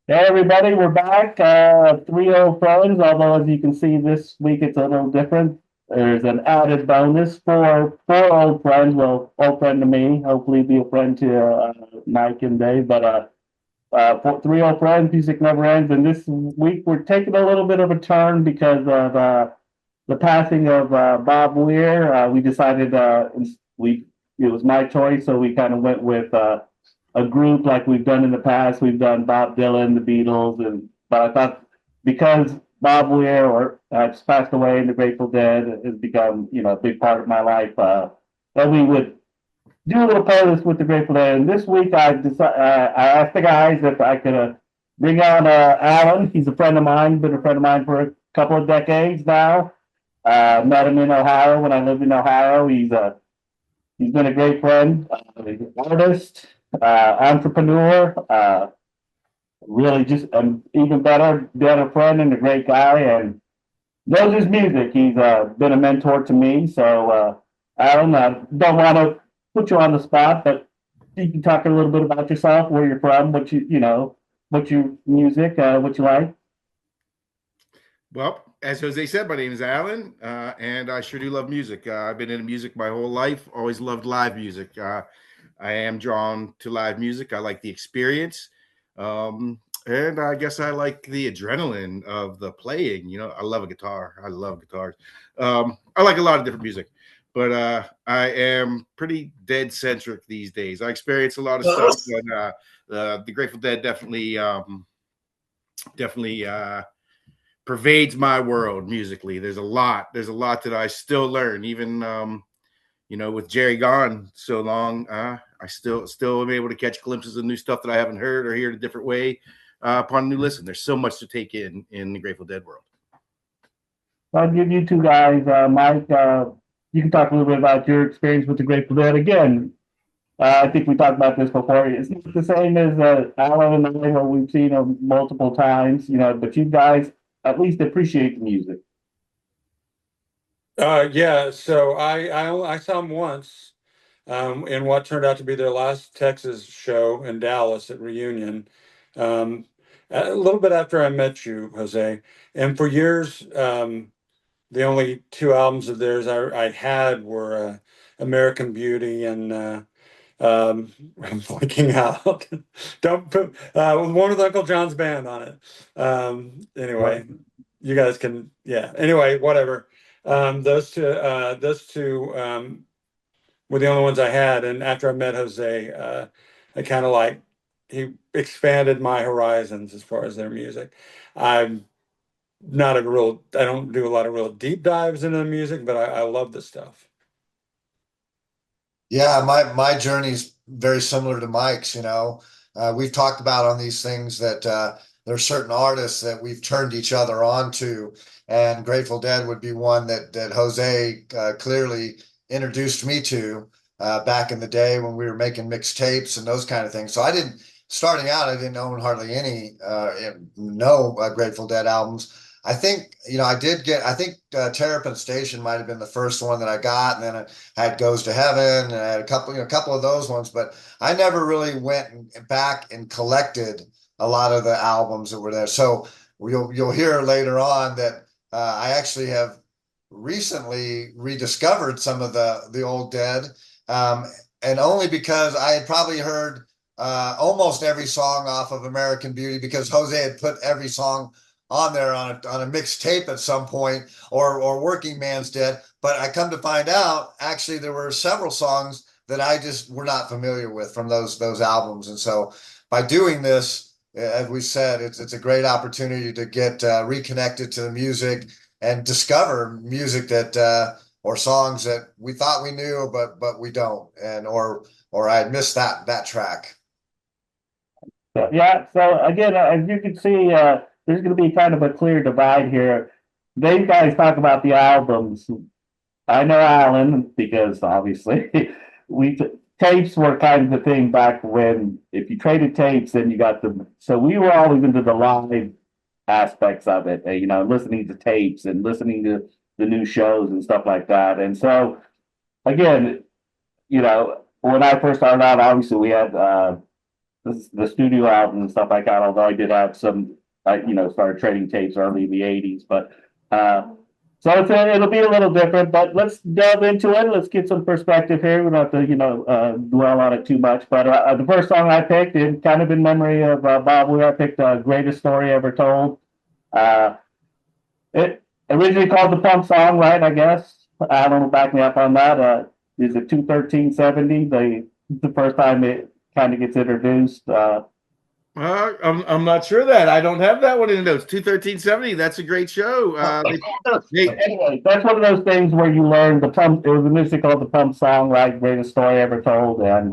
Hey everybody, we're back. Three old friends, although as you can see this week it's a little different. There's an added bonus for four old friends. Well, old friend to me, hopefully be a friend to Mike and Dave. But for three old friends, music never ends. And this week we're taking a little bit of a turn because of the passing of Bob Weir. We decided we it was my choice, so we kind of went with a group like we've done in the past. We've done Bob Dylan, the Beatles, and but I thought because Bob Weir or has passed away and the Grateful Dead has become a big part of my life, that we would do a little playlist with the Grateful Dead. And this week I asked the guys if I could bring on Alan. He's a friend of mine, been a friend of mine for a couple of decades now. Met him in Ohio when I lived in Ohio. He's been a great friend, artist, entrepreneur, really just an even better friend and a great guy, and knows his music. He's been a mentor to me. So, Alan, I don't want to put you on the spot, but you can talk a little bit about yourself, where you're from, what your music, what you like. Well, as Jose said, my name is Alan, and I sure do love music. I've been into music my whole life, always loved live music. I am drawn to live music. I like the experience. And I guess I like the adrenaline of the playing. I love a guitar. I love guitars. I like a lot of different music, but I am pretty dead centric these days. I experience a lot of stuff, and the Grateful Dead definitely pervades my world musically. There's a lot that I still learn, even with Jerry gone so long. I still am able to catch glimpses of new stuff that I haven't heard or hear it a different way upon a new listen. There's so much to take in the Grateful Dead world. I'll give you two guys, Mike. You can talk a little bit about your experience with the Grateful Dead. Again, I think we talked about this before. It's not the same as Alan and I, who we've seen them multiple times, but you guys at least appreciate the music. Yeah, so I saw them once in what turned out to be their last Texas show in Dallas at Reunion. Um, a little bit after I met you, Jose, and for years, the only two albums of theirs I had were American Beauty and I'm blanking out. Don't put one with Uncle John's band on it. Anyway, you guys can, yeah. Anyway, whatever. Those two were the only ones I had, and after I met Jose, I kind of like he expanded my horizons as far as their music. I'm not a real, I don't do a lot of real deep dives into the music, but I love the stuff. Yeah, my journey's very similar to Mike's. We've talked about on these things that there are certain artists that we've turned each other on to, and Grateful Dead would be one that Jose clearly introduced me to back in the day when we were making mixtapes and those kind of things. So starting out, I didn't own hardly any no Grateful Dead albums. I think, I think Terrapin Station might have been the first one that I got, and then I had Goes to Heaven, and I had a couple of those ones, but I never really went back and collected a lot of the albums that were there. So you'll hear later on that I actually have recently rediscovered some of the old Dead, um, and only because I had probably heard almost every song off of American Beauty because Jose had put every song on there on a mixed tape at some point, or Working Man's Dead. But I come to find out, actually, there were several songs that I just were not familiar with from those albums. And so by doing this, as we said, it's a great opportunity to get reconnected to the music and discover music that or songs that we thought we knew, but we don't, and or I had missed that track. So, yeah. So again, as you can see, there's going to be kind of a clear divide here. These guys talk about the albums. I know Alan because obviously we tapes were kind of the thing back when if you traded tapes, then you got them. So we were always into the live aspects of it, listening to tapes and listening to the new shows and stuff like that. And so again, when I first started out, obviously we had the studio albums and stuff like that. Although I did have some, started trading tapes early in the '80s, but so it'll be a little different. But let's delve into it. Let's get some perspective here. We don't have to, dwell on it too much. But the first song I picked, kind of in memory of Bob Weir, I picked "Greatest Story Ever Told." It originally called the Pump Song, right? I guess Alan will back me up on that. Is it 21370? The first time it kind of gets introduced. I'm not sure that I don't have that one in the notes. 21370. That's a great show. Anyway, that's one of those things where you learn the pump. It was initially called the Pump Song, right? Greatest story ever told, and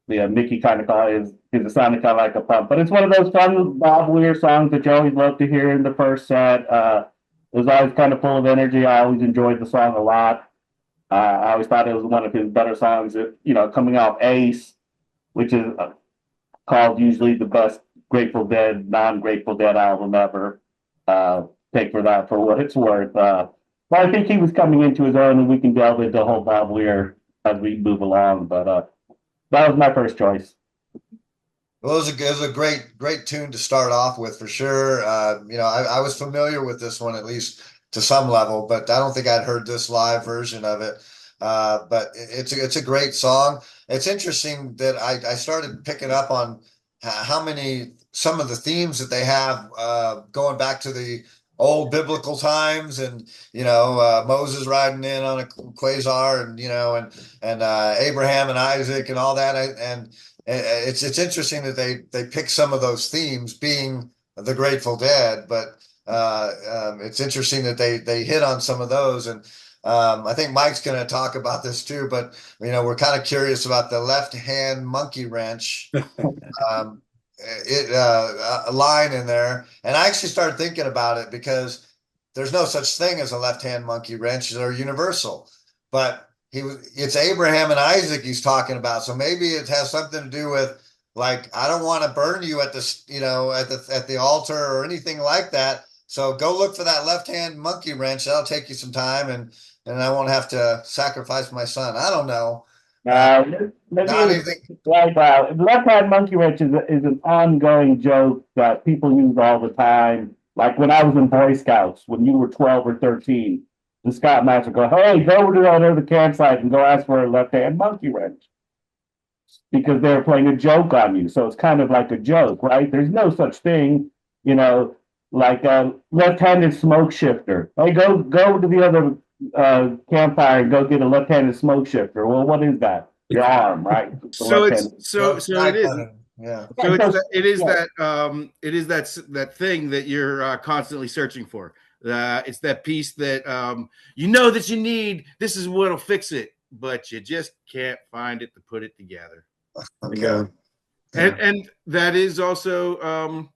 Mickey kind of called it. It sounded kind of like a pump, but it's one of those fun Bob Weir songs that you always love to hear in the first set. It was always kind of full of energy. I always enjoyed the song a lot. I always thought it was one of his better songs. Coming off Ace, which is called usually the best Grateful Dead, non-Grateful Dead album ever. Take for that for what it's worth. But I think he was coming into his own, and we can delve into the whole Bob Weir as we move along. But that was my first choice. Well, it was a great tune to start off with for sure. I was familiar with this one at least to some level, but I don't think I'd heard this live version of it. But it's a great song. It's interesting that I started picking up on some of the themes that they have going back to the old biblical times, and Moses riding in on a quasar, and Abraham and Isaac and all that, and it's interesting that they pick some of those themes, being the Grateful Dead, but it's interesting that they hit on some of those. And I think Mike's going to talk about this too, but we're kind of curious about the left hand monkey wrench. A line in there, and I actually started thinking about it because there's no such thing as a left hand monkey wrench. They're universal, but it's Abraham and Isaac he's talking about, so maybe it has something to do with, like, I don't want to burn you at the altar or anything like that. So go look for that left hand monkey wrench. That'll take you some time, and I won't have to sacrifice my son. I don't know. Left-hand monkey wrench is an ongoing joke that people use all the time. Like when I was in Boy Scouts, when you were 12 or 13, the Scoutmaster go, "Hey, go over to that other campsite and go ask for a left-hand monkey wrench," because they're playing a joke on you. So it's kind of like a joke, right? There's no such thing, like a left-handed smoke shifter. Hey, go to the other campfire and go get a left-handed smoke shifter. Well, what is that? Your arm, right? So it is. Yeah. So it is that thing that you're constantly searching for. It's that piece that that you need. This is what'll fix it, but you just can't find it to put it together. Okay. And that is also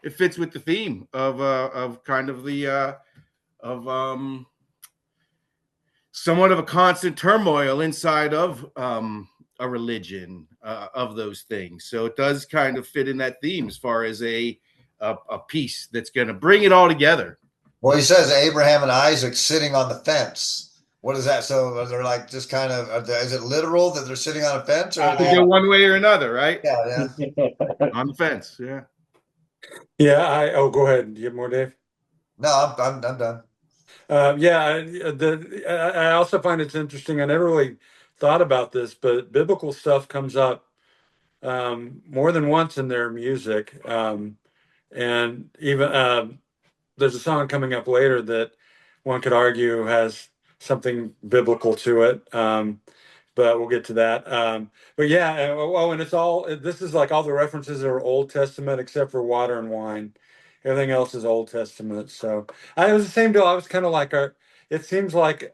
it fits with the theme of kind of the somewhat of a constant turmoil inside of a religion, of those things. So it does kind of fit in that theme as far as a piece that's going to bring it all together. Well, he says Abraham and Isaac sitting on the fence. What is that? So they're like just kind of, is it literal that they're sitting on a fence? Or they go one way or another, right? Yeah. On the fence, yeah. Yeah, go ahead. Do you have more, Dave? No, I'm done. I also find it's interesting. I never really thought about this, but biblical stuff comes up more than once in their music, and even there's a song coming up later that one could argue has something biblical to it, but we'll get to that. But yeah, and it's all, this is like all the references are Old Testament except for water and wine. Everything else is Old Testament. So it was the same deal. I was kind of like, it seems like,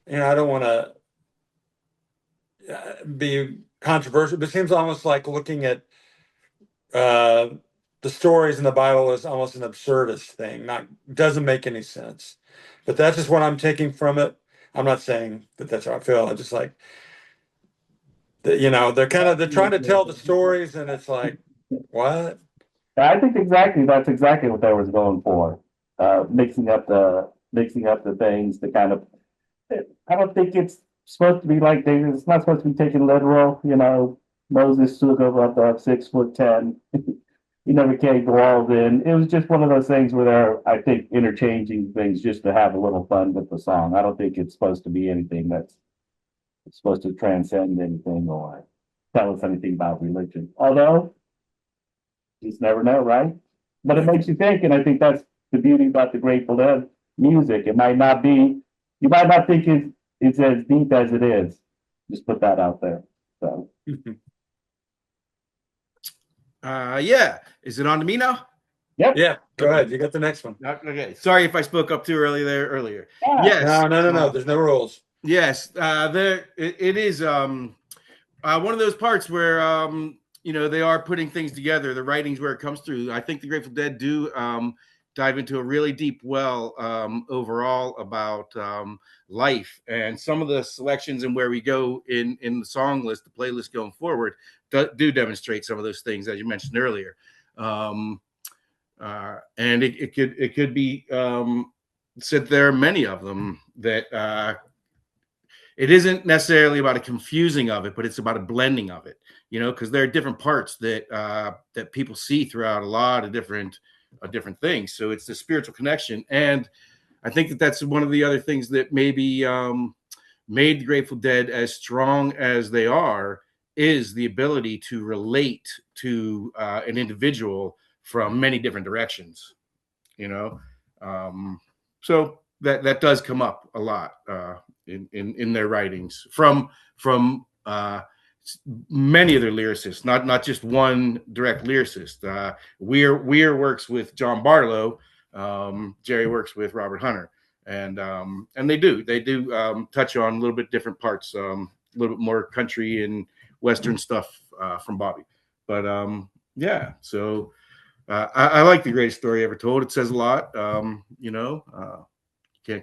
I don't want to be controversial, but it seems almost like looking at the stories in the Bible is almost an absurdist thing. Doesn't make any sense. But that's just what I'm taking from it. I'm not saying that that's how I feel. I'm just like, they're trying to tell the stories, and it's like, what? I think that's exactly what they was going for. Mixing up the things to kind of. I don't think it's supposed to be like it's not supposed to be taken literal. Moses took about 6'10". He never caved the walls in. It was just one of those things where they're, I think, interchanging things just to have a little fun with the song. I don't think it's supposed to be anything that's supposed to transcend anything or tell us anything about religion. Although, you just never know, right? But it makes you think, and I think that's the beauty about the Grateful Dead music. It might not be, you might not think it's as deep as it is. Just put that out there. So. Yeah. Is it on to me now? Yep. Yeah, go ahead. You got the next one. Okay. Sorry if I spoke up too early there earlier. Yeah. Yes. No. There's no rules. Yes. It is one of those parts where they are putting things together. The writing's where it comes through. I think the Grateful Dead do dive into a really deep well overall about life, and some of the selections and where we go in the song list, the playlist going forward, do demonstrate some of those things as you mentioned earlier. And it could be said there are many of them that it isn't necessarily about a confusing of it, but it's about a blending of it, because there are different parts that people see throughout a lot of different things. So it's the spiritual connection. And I think that's one of the other things that maybe made the Grateful Dead as strong as they are, is the ability to relate to an individual from many different directions, so that does come up a lot in their writings from many of their lyricists, not just one direct lyricist. Weir works with John Barlow, Jerry works with Robert Hunter, and they do touch on a little bit different parts, a little bit more country and Western stuff from Bobby. But yeah, so I like The Greatest Story Ever Told. It says a lot. Can't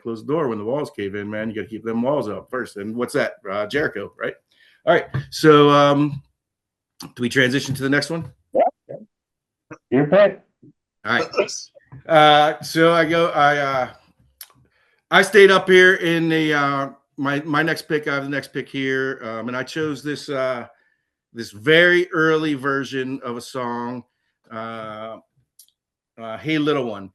close the door when the walls cave in, man. You got to keep them walls up first. And what's that? Jericho, right? All right. So do we transition to the next one? Yeah. Your pick. All right. So I stayed up here in the my next pick. I have the next pick here, and I chose this this very early version of a song, "Hey Little One."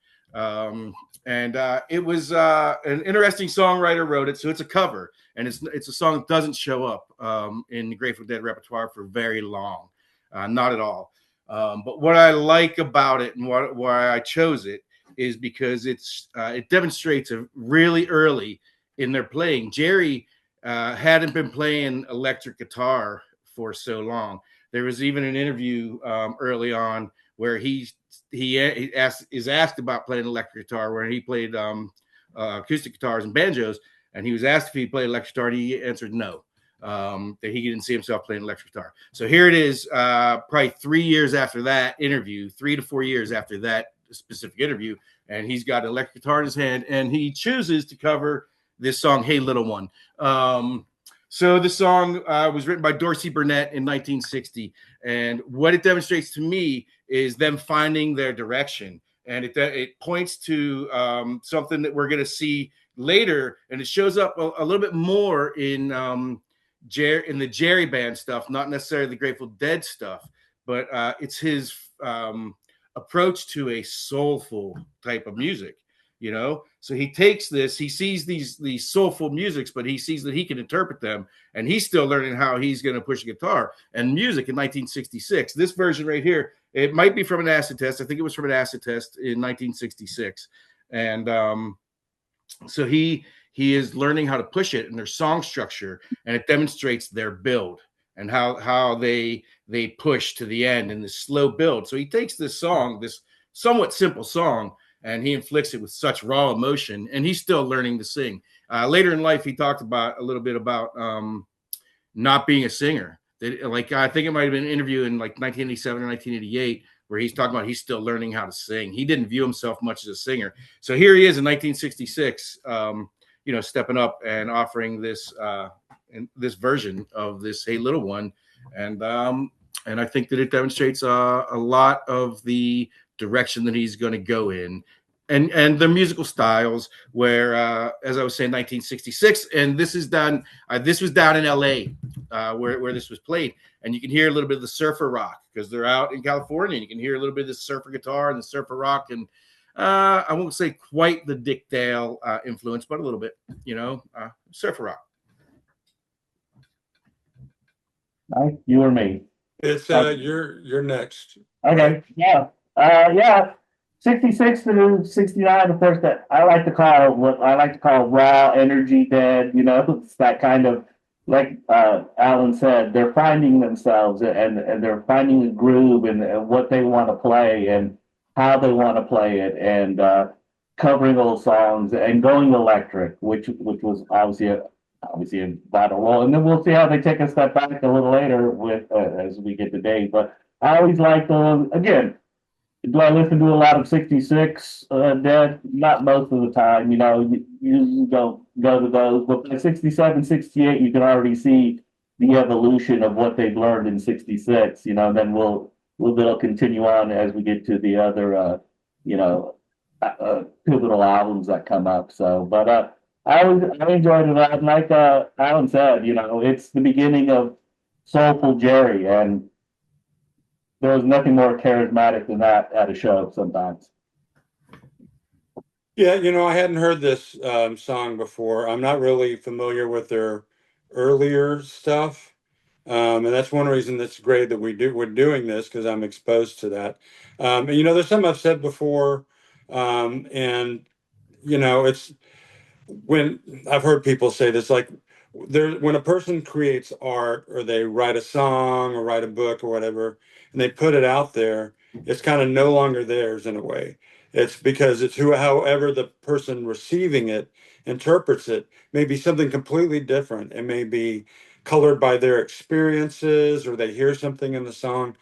And it was an interesting songwriter wrote it, so it's a cover, and it's a song that doesn't show up in the Grateful Dead repertoire for very long, not at all. But what I like about it and why I chose it is because it demonstrates a really early in their playing. Jerry hadn't been playing electric guitar for so long. There was even an interview early on where he is asked about playing electric guitar, where he played acoustic guitars and banjos, and he was asked if he played electric guitar, and he answered no, that he didn't see himself playing electric guitar. So here it is, probably 3 years after that interview, 3 to 4 years after that specific interview, and he's got an electric guitar in his hand, and he chooses to cover this song, "Hey Little One." So the song was written by Dorsey Burnett in 1960, and what it demonstrates to me is them finding their direction, and it points to something that we're going to see later, and it shows up a little bit more in the Jerry Band stuff, not necessarily the Grateful Dead stuff, but it's his approach to a soulful type of music. So he takes this, he sees these soulful musics, but he sees that he can interpret them, and he's still learning how he's going to push a guitar and music in 1966. This version right here, it might be from an acid test. I think it was from an acid test in 1966. And so he is learning how to push it in their song structure, and it demonstrates their build and how they push to the end in this slow build. So he takes this song, this somewhat simple song, and he inflicts it with such raw emotion, and he's still learning to sing. Later in life, he talked a little bit about not being a singer. I think it might have been an interview in like 1987 or 1988 where he's talking about he's still learning how to sing. He didn't view himself much as a singer. So here he is in 1966, stepping up and offering this version of this "Hey Little One," and I think that it demonstrates a lot of the direction that he's going to go in and the musical styles where as I was saying 1966, and this is done this was down in LA where this was played, and you can hear a little bit of the surfer rock because they're out in California, and you can hear a little bit of the surfer guitar and the surfer rock, and I won't say quite the Dick Dale influence, but a little bit, surfer rock. Mike, you or me? It's you're next. Okay, yeah, yeah. 66 to 69, of course, that I like to call what I like to call raw energy dead. It's that kind of, like Alan said, they're finding themselves, and they're finding a groove and what they want to play and how they want to play it, and covering old songs and going electric, which was obviously a vital role. And then we'll see how they take a step back a little later with as we get to Dave. But I always like again. Do I listen to a lot of 66 Dead? Not most of the time, you usually go to those. But by 67, 68, you can already see the evolution of what they've learned in 66, and then they'll continue on as we get to the other, pivotal albums that come up. So, but I enjoyed it. Like Alan said, it's the beginning of Soulful Jerry, and there was nothing more charismatic than that at a show sometimes. Yeah, I hadn't heard this song before. I'm not really familiar with their earlier stuff. And that's one reason that's great that we're doing this, because I'm exposed to that. And there's something I've said before, and it's when I've heard people say this, like when a person creates art or they write a song or write a book or whatever, and they put it out there, it's kind of no longer theirs in a way. It's because it's however the person receiving it interprets it may be something completely different. It may be colored by their experiences, or they hear something in the song,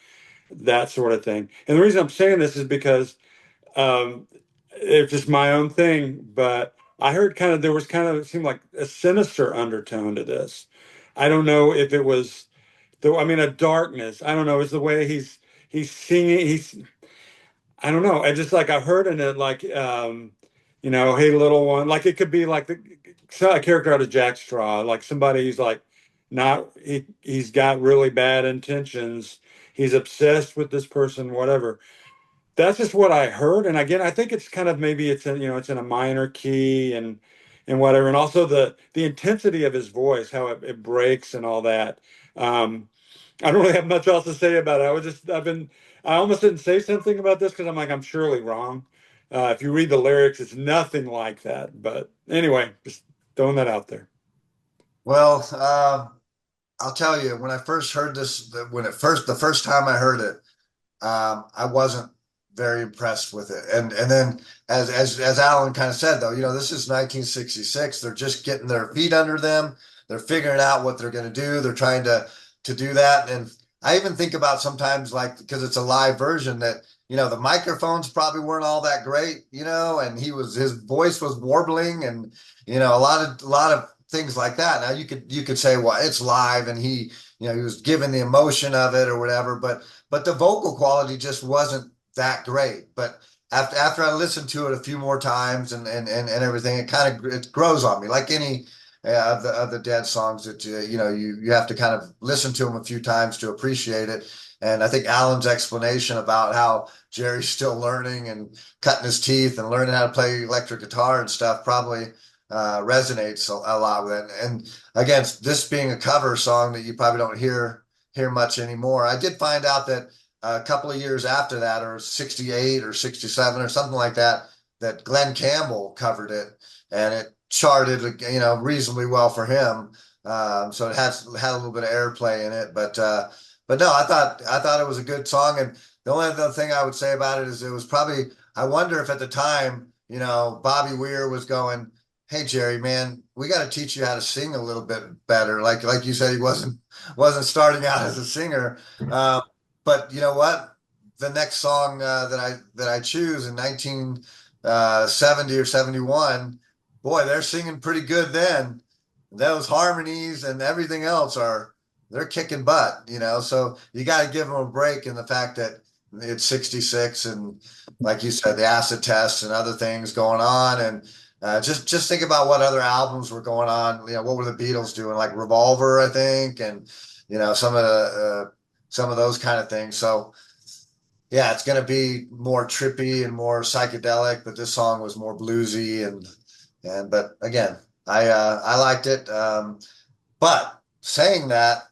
that sort of thing. And the reason I'm saying this is because it's just my own thing, but I heard it seemed like a sinister undertone to this. I don't know if it was a darkness. I don't know. It's the way he's singing. I don't know. I just like I heard in it like hey little one. Like it could be like a character out of Jack Straw, like somebody who's like he's got really bad intentions. He's obsessed with this person, whatever. That's just what I heard. And again, I think it's kind of maybe it's in a minor key and whatever. And also the intensity of his voice, how it breaks and all that. I don't really have much else to say about it. I almost didn't say something about this because I'm surely wrong. If you read the lyrics, it's nothing like that. But anyway, just throwing that out there. Well, I'll tell you, when I first heard this, the first time I heard it, I wasn't very impressed with it. And then as Alan kind of said, though, this is 1966. They're just getting their feet under them. They're figuring out what they're going to do. They're trying to do that. And I even think about sometimes, like, because it's a live version, that the microphones probably weren't all that great, and his voice was warbling, and a lot of things like that. Now you could say, well, it's live, and he was given the emotion of it or whatever, but the vocal quality just wasn't that great. But after I listened to it a few more times and everything, it grows on me, like any of the Dead songs that you have to kind of listen to them a few times to appreciate it. And I think Alan's explanation about how Jerry's still learning and cutting his teeth and learning how to play electric guitar and stuff probably resonates a lot with it. And again, this being a cover song that you probably don't hear much anymore. I did find out that a couple of years after that, or 68 or 67 or something like that, that Glenn Campbell covered it, and it charted, reasonably well for him. So it had a little bit of airplay in it, but no, I thought it was a good song. And the only other thing I would say about it is it was probably, I wonder if at the time, Bobby Weir was going, "Hey Jerry, man, we got to teach you how to sing a little bit better." Like you said, he wasn't starting out as a singer. But you know what? The next song that I choose in 1970 or 71, boy, they're singing pretty good then. Those harmonies and everything else they're kicking butt, So you got to give them a break in the fact that it's 66, and like you said, the acid test and other things going on, and just think about what other albums were going on. You know, what were the Beatles doing? Like Revolver, I think, and you know, some of those kind of things. So yeah, it's going to be more trippy and more psychedelic, but this song was more bluesy, and but again, I liked it. But saying that,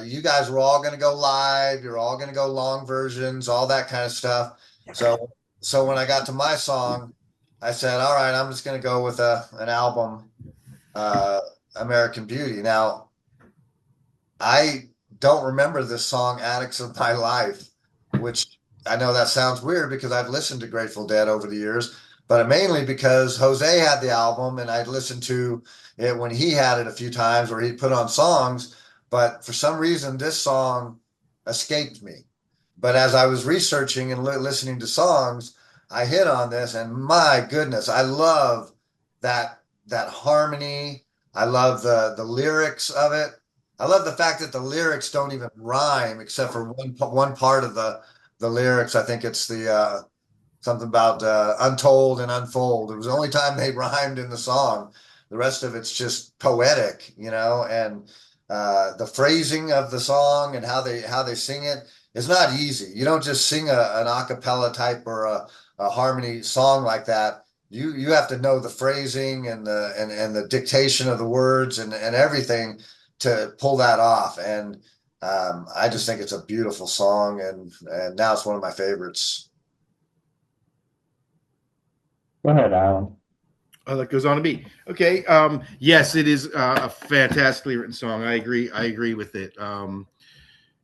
you guys were all going to go live. You're all going to go long versions, all that kind of stuff. So when I got to my song, I said, all right, I'm just going to go with an album, uh, American Beauty. Now, I don't remember this song, Addicts of My Life, which I know that sounds weird because I've listened to Grateful Dead over the years, but mainly because Jose had the album and I'd listened to it when he had it a few times where he'd put on songs. But for some reason, this song escaped me. But as I was researching and listening to songs, I hit on this, and my goodness, I love that harmony. I love the lyrics of it. I love the fact that the lyrics don't even rhyme except for one part of the lyrics. I think it's the something about untold and unfold. It was the only time they rhymed in the song. The rest of it's just poetic, you know, and the phrasing of the song and how they sing it is not easy. You don't just sing an a cappella type or a harmony song like that. You have to know the phrasing and the dictation of the words and everything to pull that off. And I just think it's a beautiful song, and now it's one of my favorites. Go ahead, Alan. Oh, that goes on to be okay. Yes, it is a fantastically written song. I agree with it.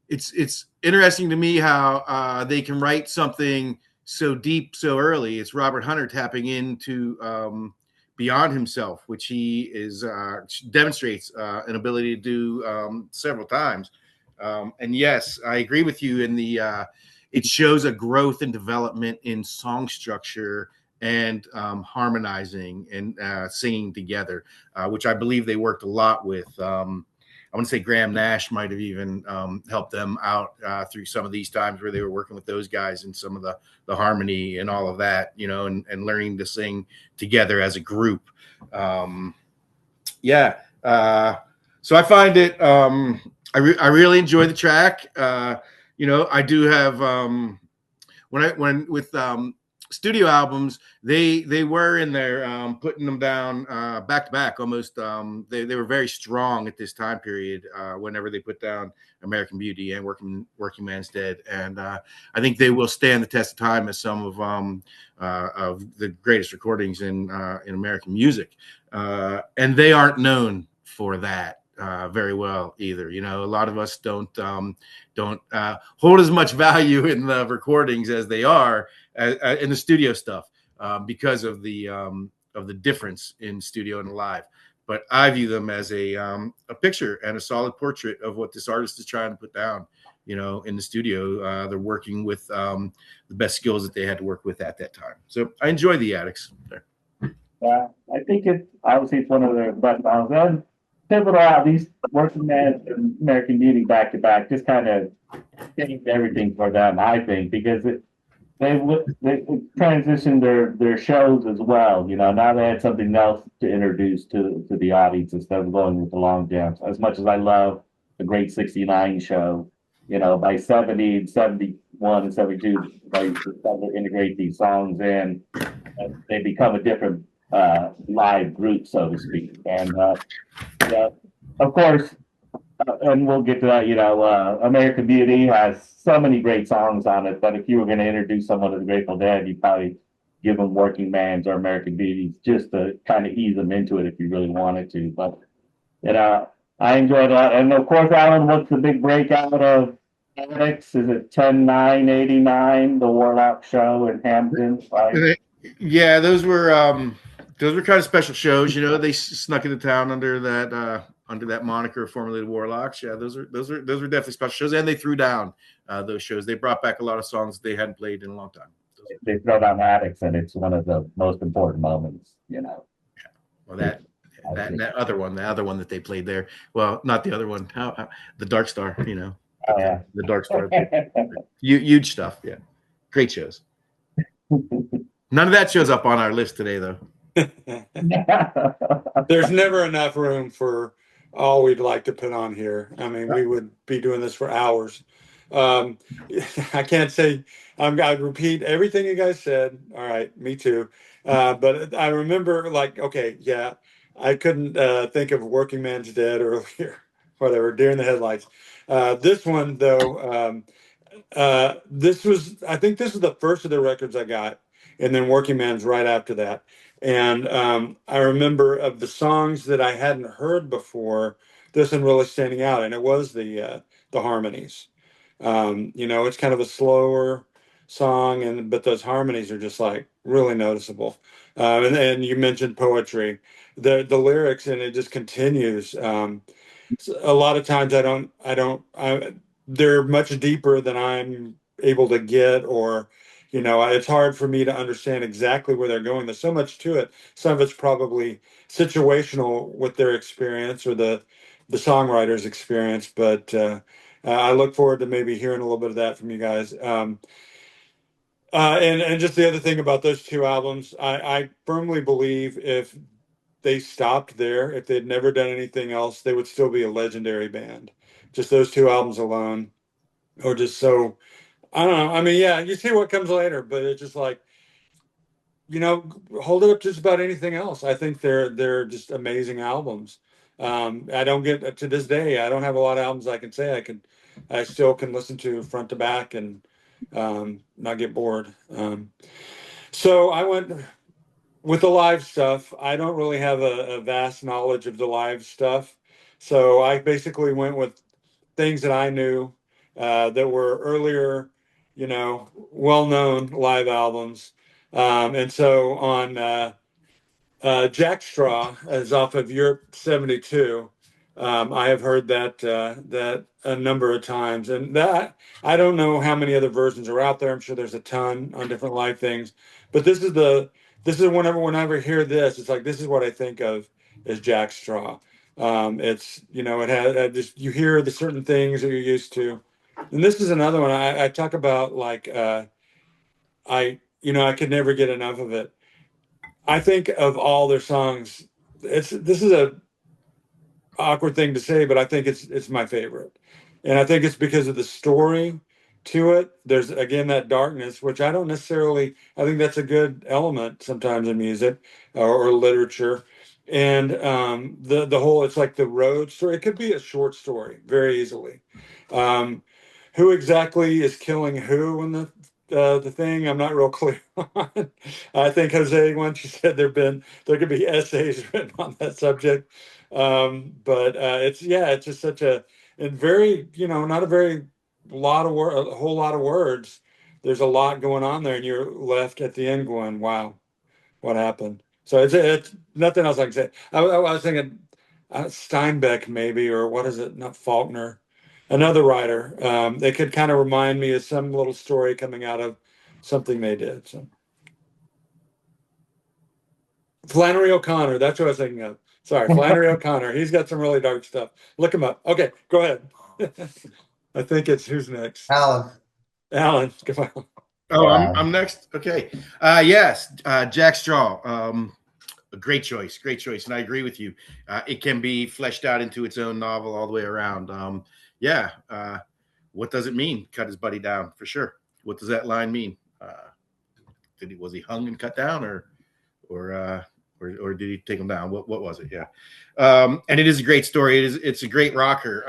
It's interesting to me how they can write something so deep so early. It's Robert Hunter tapping into beyond himself, which he is demonstrates an ability to do several times. And yes, I agree with you in the it shows a growth and development in song structure and harmonizing and singing together, which I believe they worked a lot with. I want to say Graham Nash might have even helped them out through some of these times where they were working with those guys and some of the harmony and all of that, you know, and learning to sing together as a group. Yeah. So I find it, I really enjoy the track. You know, I do have, when with studio albums, they were in there putting them down back to back almost. They were very strong at this time period whenever they put down American Beauty and Working Man's Dead, and I think they will stand the test of time as some of the greatest recordings in American music, and they aren't known for that very well either. You know, a lot of us don't hold as much value in the recordings as they are in the studio stuff because of the difference in studio and live. But I view them as a picture and a solid portrait of what this artist is trying to put down. You know, in the studio, they're working with the best skills that they had to work with at that time. So I enjoy the Addicts there. Yeah, I think it's one of their best albums. And pivotal out these Working Man and American Beauty back to back just kind of changed everything for them, I think, because they transitioned their shows as well. You know, now they had something else to introduce to the audience instead of going with the long jams. As much as I love the Great 69 show, you know, by 70, 71, and 72, they started to integrate these songs in, and they become a different live group, so to speak. And yeah, of course, and we'll get to that. You know, American Beauty has so many great songs on it, but if you were going to introduce someone to the Grateful Dead, you'd probably give them Working Man's or American Beauty just to kind of ease them into it if you really wanted to. But you know, I enjoyed that. And of course, Alan, what's the big breakout of Addicts? Is it 10/9/89, the Warlock show in Hampton? Right? Yeah, those were kind of special shows. You know, they snuck into town under that moniker, formerly the Warlocks. Yeah, those are definitely special shows, and they threw down those shows. They brought back a lot of songs they hadn't played in a long time. They throw down Addicts, and it's one of the most important moments. You know. Yeah. Well, that other one, the other one that they played there. Well, not the other one. The Dark Star. You know. Oh, yeah. The Dark Star. Huge stuff. Yeah. Great shows. None of that shows up on our list today, though. There's never enough room for all we'd like to put on here. I mean, we would be doing this for hours. Um, I can't say, I'd repeat everything you guys said. All right, me too. But I remember, like, okay, yeah, I couldn't think of Working Man's Dead earlier, whatever, Deer in the Headlights. This one, though, I think this was the first of the records I got, and then Working Man's right after that. And I remember of the songs that I hadn't heard before, this one really standing out, and it was the harmonies. It's kind of a slower song, but those harmonies are just like really noticeable. And you mentioned poetry, the lyrics, and it just continues. A lot of times they're much deeper than I'm able to get, or it's hard for me to understand exactly where they're going. There's so much to it. Some of it's probably situational with their experience or the songwriter's experience, but I look forward to maybe hearing a little bit of that from you guys. And just the other thing about those two albums, I firmly believe if they stopped there, if they'd never done anything else, they would still be a legendary band. Just those two albums alone, or just so, I don't know. I mean, yeah, you see what comes later, but it's just like, hold it up just about anything else. I think they're just amazing albums. I don't get to this day. I don't have a lot of albums I can say I still can listen to front to back and not get bored. So I went with the live stuff. I don't really have a vast knowledge of the live stuff, so I basically went with things that I knew that were earlier, well-known live albums. And so on Jack Straw is off of Europe 72. I have heard that a number of times, and that I don't know how many other versions are out there. I'm sure there's a ton on different live things, but this is whenever I hear this, it's like this is what I think of as Jack Straw. It's it has just you hear the certain things that you're used to, and this is another one I talk about like I could never get enough of it. I think of all their songs, this is a awkward thing to say, but I think it's my favorite, and I think it's because of the story to it. There's again that darkness, which I don't necessarily. I think that's a good element sometimes in music or literature, and the whole. It's like the road story. It could be a short story very easily. Um, who exactly is killing who in the thing? I'm not real clear on. I think Jose once you said there could be essays written on that subject. But it's just such and very, not a very lot of word, a whole lot of words. There's a lot going on there, and you're left at the end going, "Wow, what happened?" So it's nothing else I can say. I was thinking Steinbeck maybe, or what is it? Not Faulkner, another writer. They could kind of remind me of some little story coming out of something they did. So Flannery O'Connor, that's what I was thinking of. Sorry, Flannery O'Connor. He's got some really dark stuff. Look him up. Okay, go ahead. I think it's who's next. Alan. Alan, come on. Oh, I'm next. Okay. Yes, Jack Straw. A great choice, and I agree with you. It can be fleshed out into its own novel all the way around. What does it mean? Cut his buddy down for sure. What does that line mean? Was he hung and cut down, or did he take him down? What was it? Yeah. And it is a great story. It's a great rocker.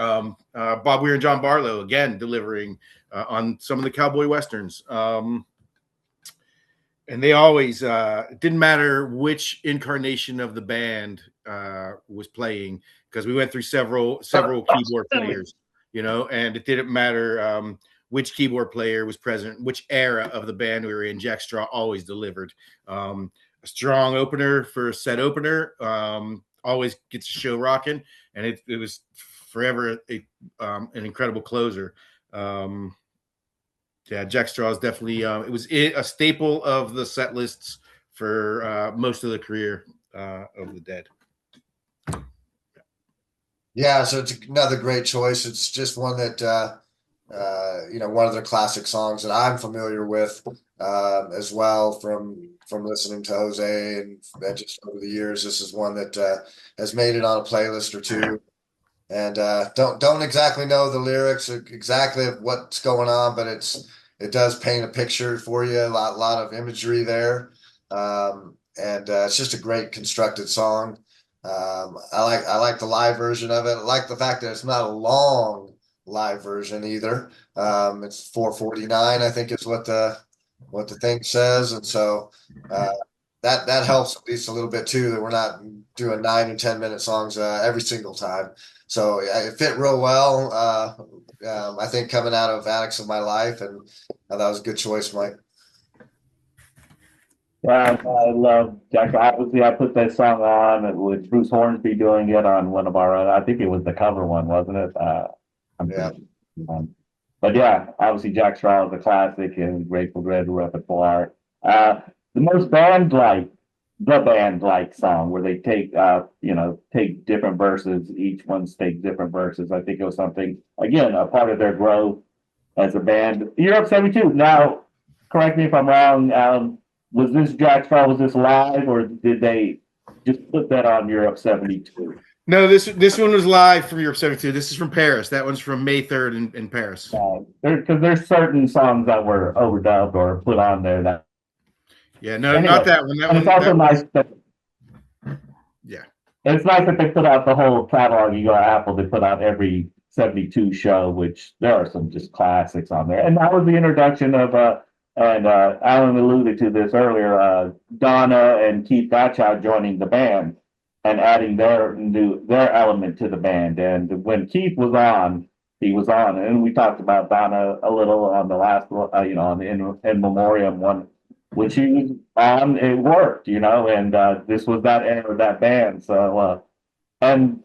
Bob Weir and John Barlow again delivering on some of the cowboy westerns. And they always it didn't matter which incarnation of the band was playing, because we went through several keyboard players, and it didn't matter which keyboard player was present, which era of the band we were in. Jack Straw always delivered. A strong opener for a set opener, always gets the show rocking, and it was forever an incredible closer. Jack Straw is definitely it was a staple of the set lists for most of the career of the Dead. Yeah, so it's another great choice. It's just one that one of their classic songs that I'm familiar with as well from listening to Jose and just over the years. This is one that has made it on a playlist or two. And don't exactly know the lyrics or exactly what's going on, but it does paint a picture for you. A lot of imagery there, and it's just a great constructed song. I like the live version of it. I like the fact that it's not a long live version either. It's 4:49, I think, is what the thing says, and so that helps at least a little bit too. That we're not doing 9 and 10 minute songs every single time. So it fit real well. I think coming out of Addicts of My Life, and that was a good choice, Mike. Yeah, I love Jack. Obviously, I put that song on with Bruce Hornsby doing it on one of our, I think it was the cover one, wasn't it? I'm Yeah. but yeah, obviously Jack Straw is a classic and Grateful Dead repertoire. The most band like song where they take different verses, each one's take different verses. I think it was something, again, a part of their growth as a band. Europe 72. Now, correct me if I'm wrong, was this Jack Straw, was this live or did they just put that on Europe 72? No, this one was live from Europe 72. This is from Paris. That one's from May 3rd in Paris. Because there's certain songs that were overdubbed or put on there that. Yeah, no, Anyway, not that one. That and one. it's also nice that. Yeah. And it's nice that they put out the whole catalog. You go to Apple, they put out every 72 show, which there are some just classics on there. And that was the introduction of and Alan alluded to this earlier, Donna and Keith Gottschalk joining the band and adding their element to the band. And when Keith was on, he was on, and we talked about Donna a little on the last, on the in memoriam one, when she was on, it worked, and this was that era of that band. So, and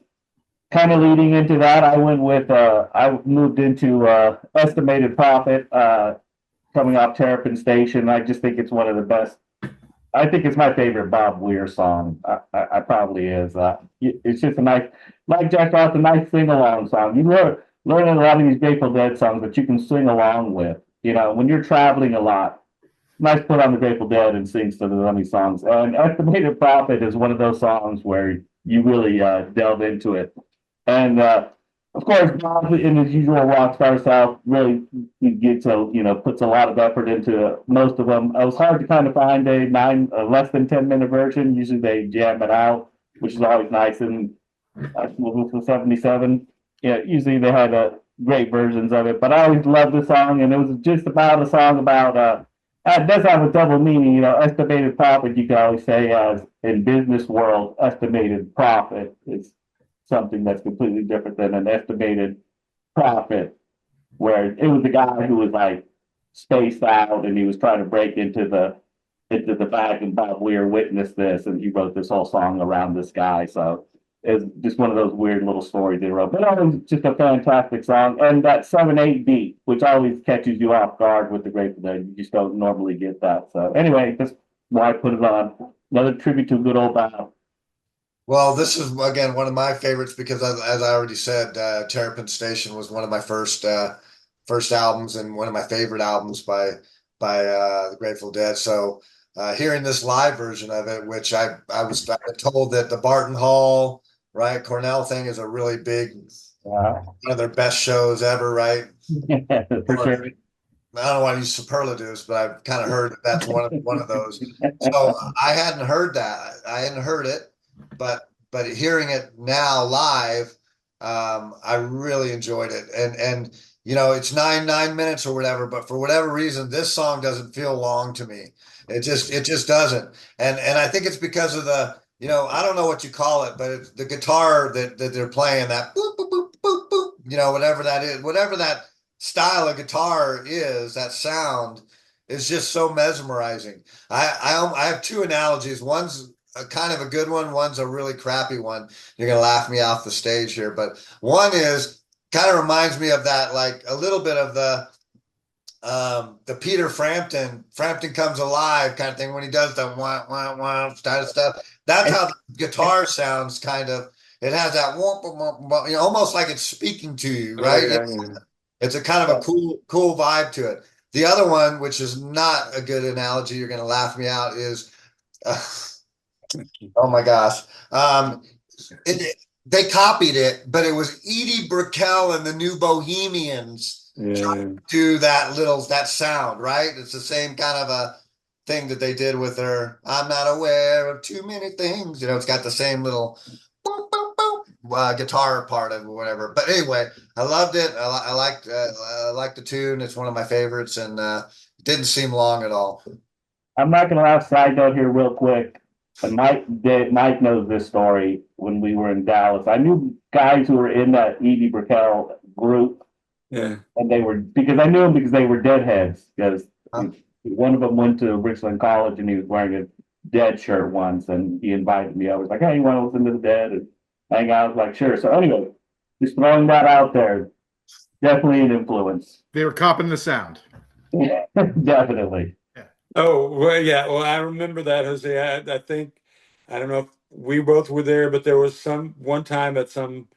kind of leading into that, I moved into Estimated Profit, coming off Terrapin Station. I just think it's one of the best. I think it's my favorite Bob Weir song. I probably is. It's just a nice, like Jack Frost, a nice sing along song. You learn a lot of these Grateful Dead songs that you can sing along with. When you're traveling a lot, nice to put on the Grateful Dead and sing some of the Lemmy songs. And Estimated Profit is one of those songs where you really delve into it. And of course, Bob, in his usual rock star self, really puts a lot of effort into most of them. It was hard to kind of find a less than 10-minute version. Usually they jam it out, which is always nice. And for 77, usually they had great versions of it. But I always loved the song, and it was just about a song about. It does have a double meaning, estimated profit. You can always say, as in business world, estimated profit is something that's completely different than an estimated profit, where it was the guy who was like spaced out and he was trying to break into the back, and Bob Weir witnessed this and he wrote this whole song around this guy. So it's just one of those weird little stories they wrote. But it was just a fantastic song. And that 7/8 beat, which always catches you off guard with the Grateful Dead. You just don't normally get that. So anyway, that's why I put it on. Another tribute to good old Bob. Well, this is again one of my favorites because, as I already said, Terrapin Station was one of my first albums and one of my favorite albums by the Grateful Dead. So hearing this live version of it, which I've been told that the Barton Hall, right, Cornell thing is a really big, one of their best shows ever, right? For sure. I don't want to use superlatives, but I've kind of heard that that's one of those. So I hadn't heard that. I hadn't heard it, but hearing it now live, I really enjoyed it. And it's 9 minutes or whatever, but for whatever reason, this song doesn't feel long to me. It just doesn't. And I think it's because of the, I don't know what you call it, but it's the guitar that they're playing, that boop, boop, boop, boop, boop, whatever that is, whatever that style of guitar is, that sound is just so mesmerizing. I have two analogies. One's a kind of a good one. One's a really crappy one. You're going to laugh me off the stage here, but one is kind of reminds me of that, like a little bit of the Peter Frampton Comes Alive kind of thing, when he does the wah, wah, wah kind of stuff. That's how the guitar sounds, kind of. It has that almost like it's speaking to you, right? It's a kind of a cool vibe to it. The other one, which is not a good analogy, you're going to laugh me out, is uh, oh my gosh. They copied it, but it was Edie Brickell and the New Bohemians Yeah. do that sound, right? It's the same kind of a thing that they did with their I'm not aware of too many things. It's got the same little boop, boop, boop, guitar part of it, whatever. But anyway, I loved it. I liked the tune. It's one of my favorites, and it didn't seem long at all. I'm not gonna lie, side note here real quick. But Mike knows this story when we were in Dallas. I knew guys who were in that Edie Brickell group, Yeah. and because I knew them because they were Deadheads. Because one of them went to Richland College and he was wearing a Dead shirt once, and he invited me. I was like, "Hey, you want to listen to the Dead and hang out?" I was like, "Sure." So anyway, just throwing that out there. Definitely an influence. They were copying the sound. Definitely. Oh, well, yeah. Well, I remember that, Jose. I think, I don't know if we both were there, but there was one time at some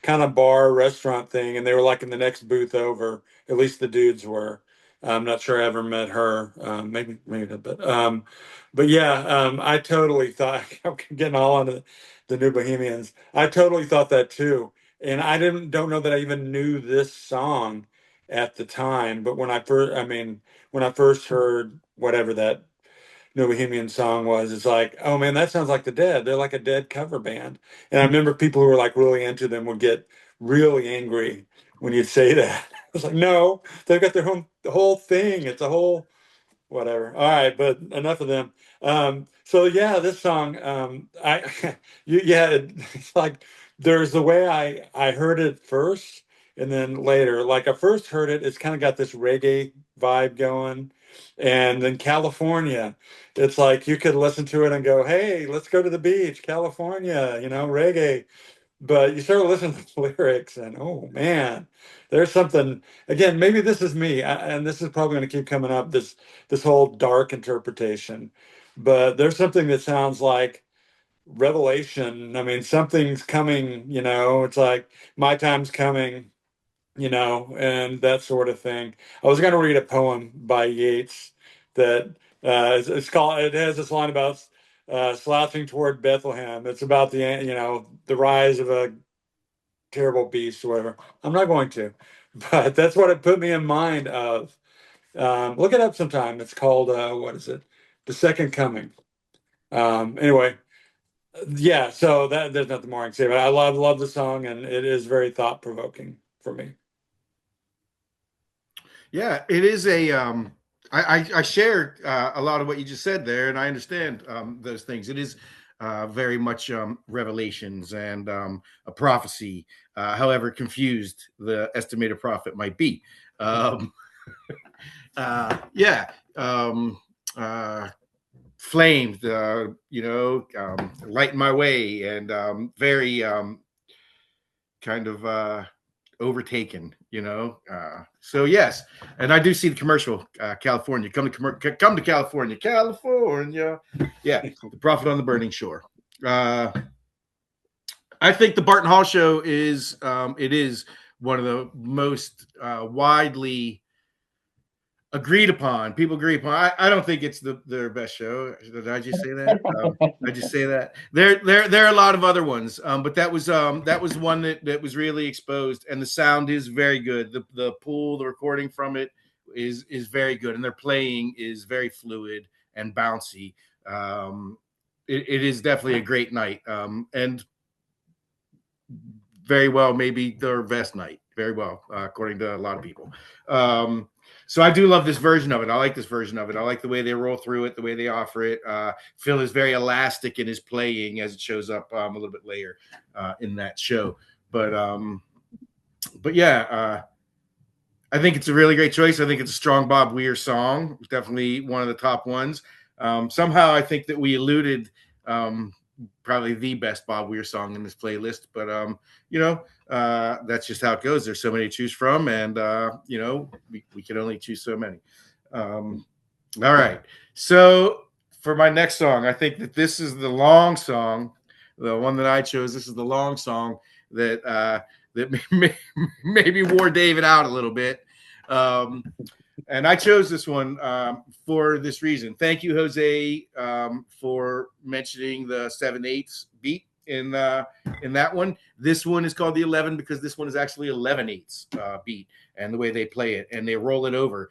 kind of bar restaurant thing, and they were like in the next booth over. At least the dudes were. I'm not sure I ever met her. Maybe, but yeah. I totally thought I'm getting all on the New Bohemians. I totally thought that too, and I don't know that I even knew this song at the time. But when I first heard whatever that New Bohemian song was, it's like, oh man, that sounds like the Dead. They're like a Dead cover band. And I remember people who were like really into them would get really angry when you'd say that. It's like, no, they've got the whole thing. It's a whole whatever. All right, but enough of them. So yeah, this song, it's like there's the way I heard it first, and then later, like I first heard it, it's kind of got this reggae vibe going, and then California, it's like you could listen to it and go, hey, let's go to the beach, California, reggae. But you start listening to the lyrics, and oh man, there's something. Again, maybe this is me, and this is probably going to keep coming up. This whole dark interpretation, but there's something that sounds like revelation. I mean, something's coming. It's like my time's coming. And that sort of thing. I was going to read a poem by Yeats that it's called. It has this line about slouching toward Bethlehem. It's about the rise of a terrible beast or whatever. I'm not going to, but that's what it put me in mind of. Look it up sometime. It's called what is it? The Second Coming. Anyway, yeah. So there's nothing more I can say, but I love the song, and it is very thought provoking for me. Yeah, it is a. I share a lot of what you just said there, and I understand those things. It is very much revelations and a prophecy, however confused the estimated prophet might be. Yeah, flamed, lighten my way, and very kind of overtaken, so yes, and I do see the commercial, California, come to California, yeah, the prophet on the burning shore. I think the Barton Hall show is it is one of the most widely agreed upon. People agree upon. I don't think it's their best show. Did I just say that? I just say that. There are a lot of other ones, but that was one that was really exposed, and the sound is very good. The recording from it is very good, and their playing is very fluid and bouncy. It is definitely a great night, and very well maybe their best night. Very well, according to a lot of people. So I do love this version of it. I like this version of it. I like the way they roll through it, the way they offer it. Phil is very elastic in his playing as it shows up a little bit later in that show. But yeah, I think it's a really great choice. I think it's a strong Bob Weir song. Definitely one of the top ones. Somehow I think that we eluded probably the best Bob Weir song in this playlist, but that's just how it goes. There's so many to choose from, and we can only choose so many. All right, so for my next song, I think that this is the long song, the one that I chose. This is the long song that that maybe wore David out a little bit. And I chose this one for this reason. Thank you, Jose, for mentioning the 7/8 beat in that one. This one is called the 11 because this one is actually 11/8 beat, and the way they play it, and they roll it over.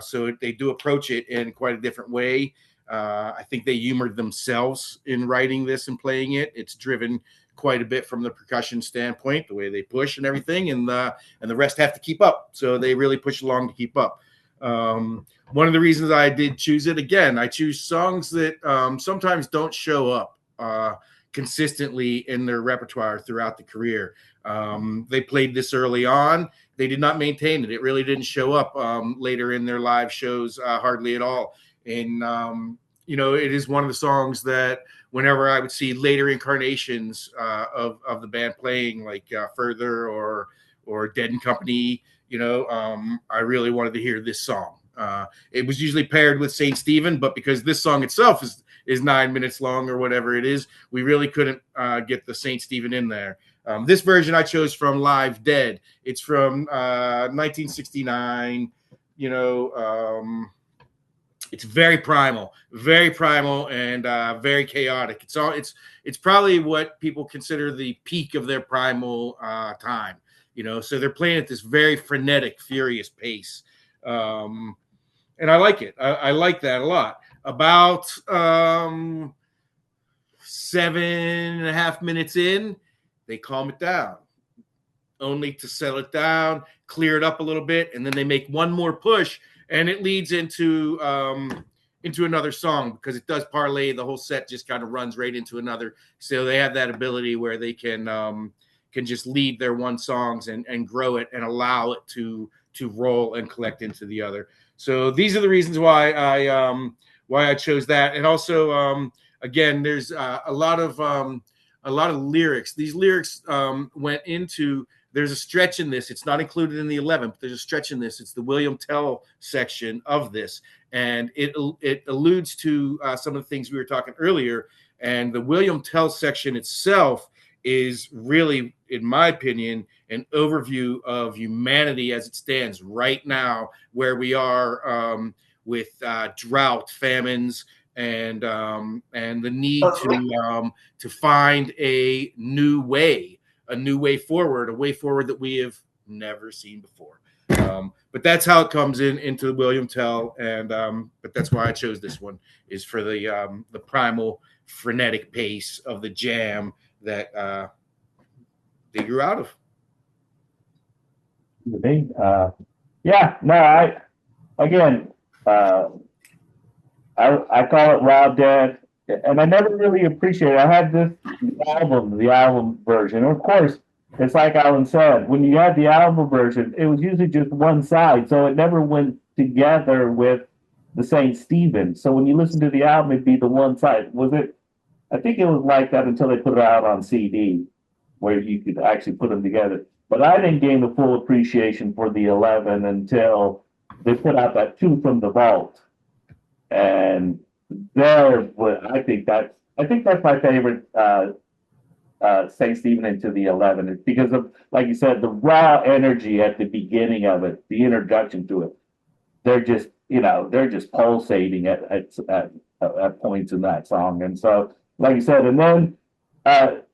So they do approach it in quite a different way. I think they humored themselves in writing this and playing it. It's driven quite a bit from the percussion standpoint, the way they push and everything, and the rest have to keep up. So they really push along to keep up. One of the reasons I did choose it, again, I choose songs that sometimes don't show up consistently in their repertoire throughout the career. They played this early on. They did not maintain it. It really didn't show up later in their live shows hardly at all. And, it is one of the songs that whenever I would see later incarnations of the band playing, like Further or Dead and Company, I really wanted to hear this song. It was usually paired with Saint Stephen, but because this song itself is 9 minutes long or whatever it is, we really couldn't get the Saint Stephen in there. This version I chose from Live Dead. It's from 1969. It's very primal, and very chaotic. It's probably what people consider the peak of their primal time. So they're playing at this very frenetic, furious pace. And I like it. I like that a lot. About 7.5 minutes in, they calm it down, only to settle it down, clear it up a little bit, and then they make one more push, and it leads into another song because it does parlay. The whole set just kind of runs right into another. So they have that ability where they can just lead their one songs and grow it and allow it to roll and collect into the other. So these are the reasons why I chose that. And also, again, there's a lot of lyrics. These lyrics went into. There's a stretch in this. It's not included in the 11, but there's a stretch in this. It's the William Tell section of this, and it alludes to some of the things we were talking earlier. And the William Tell section itself is really, in my opinion, an overview of humanity as it stands right now, where we are with drought, famines, and the need to find a new way forward, a way forward that we have never seen before. But that's how it comes into the William Tell, and but that's why I chose this one, is for the primal, frenetic pace of the jam that they grew out of. I call it Rob Dead, and I never really appreciated. I had the album version. Of course, it's like Alan said, when you had the album version, it was usually just one side, so it never went together with the Saint Stephen. So when you listen to the album, it'd be the one side. I think it was like that until they put it out on CD, where you could actually put them together. But I didn't gain the full appreciation for the 11 until they put out that 2 from the Vault. And I think that's my favorite Saint Stephen into the 11. It's because of, like you said, the raw energy at the beginning of it, the introduction to it. They're just pulsating at points in that song. And so, like you said, and then to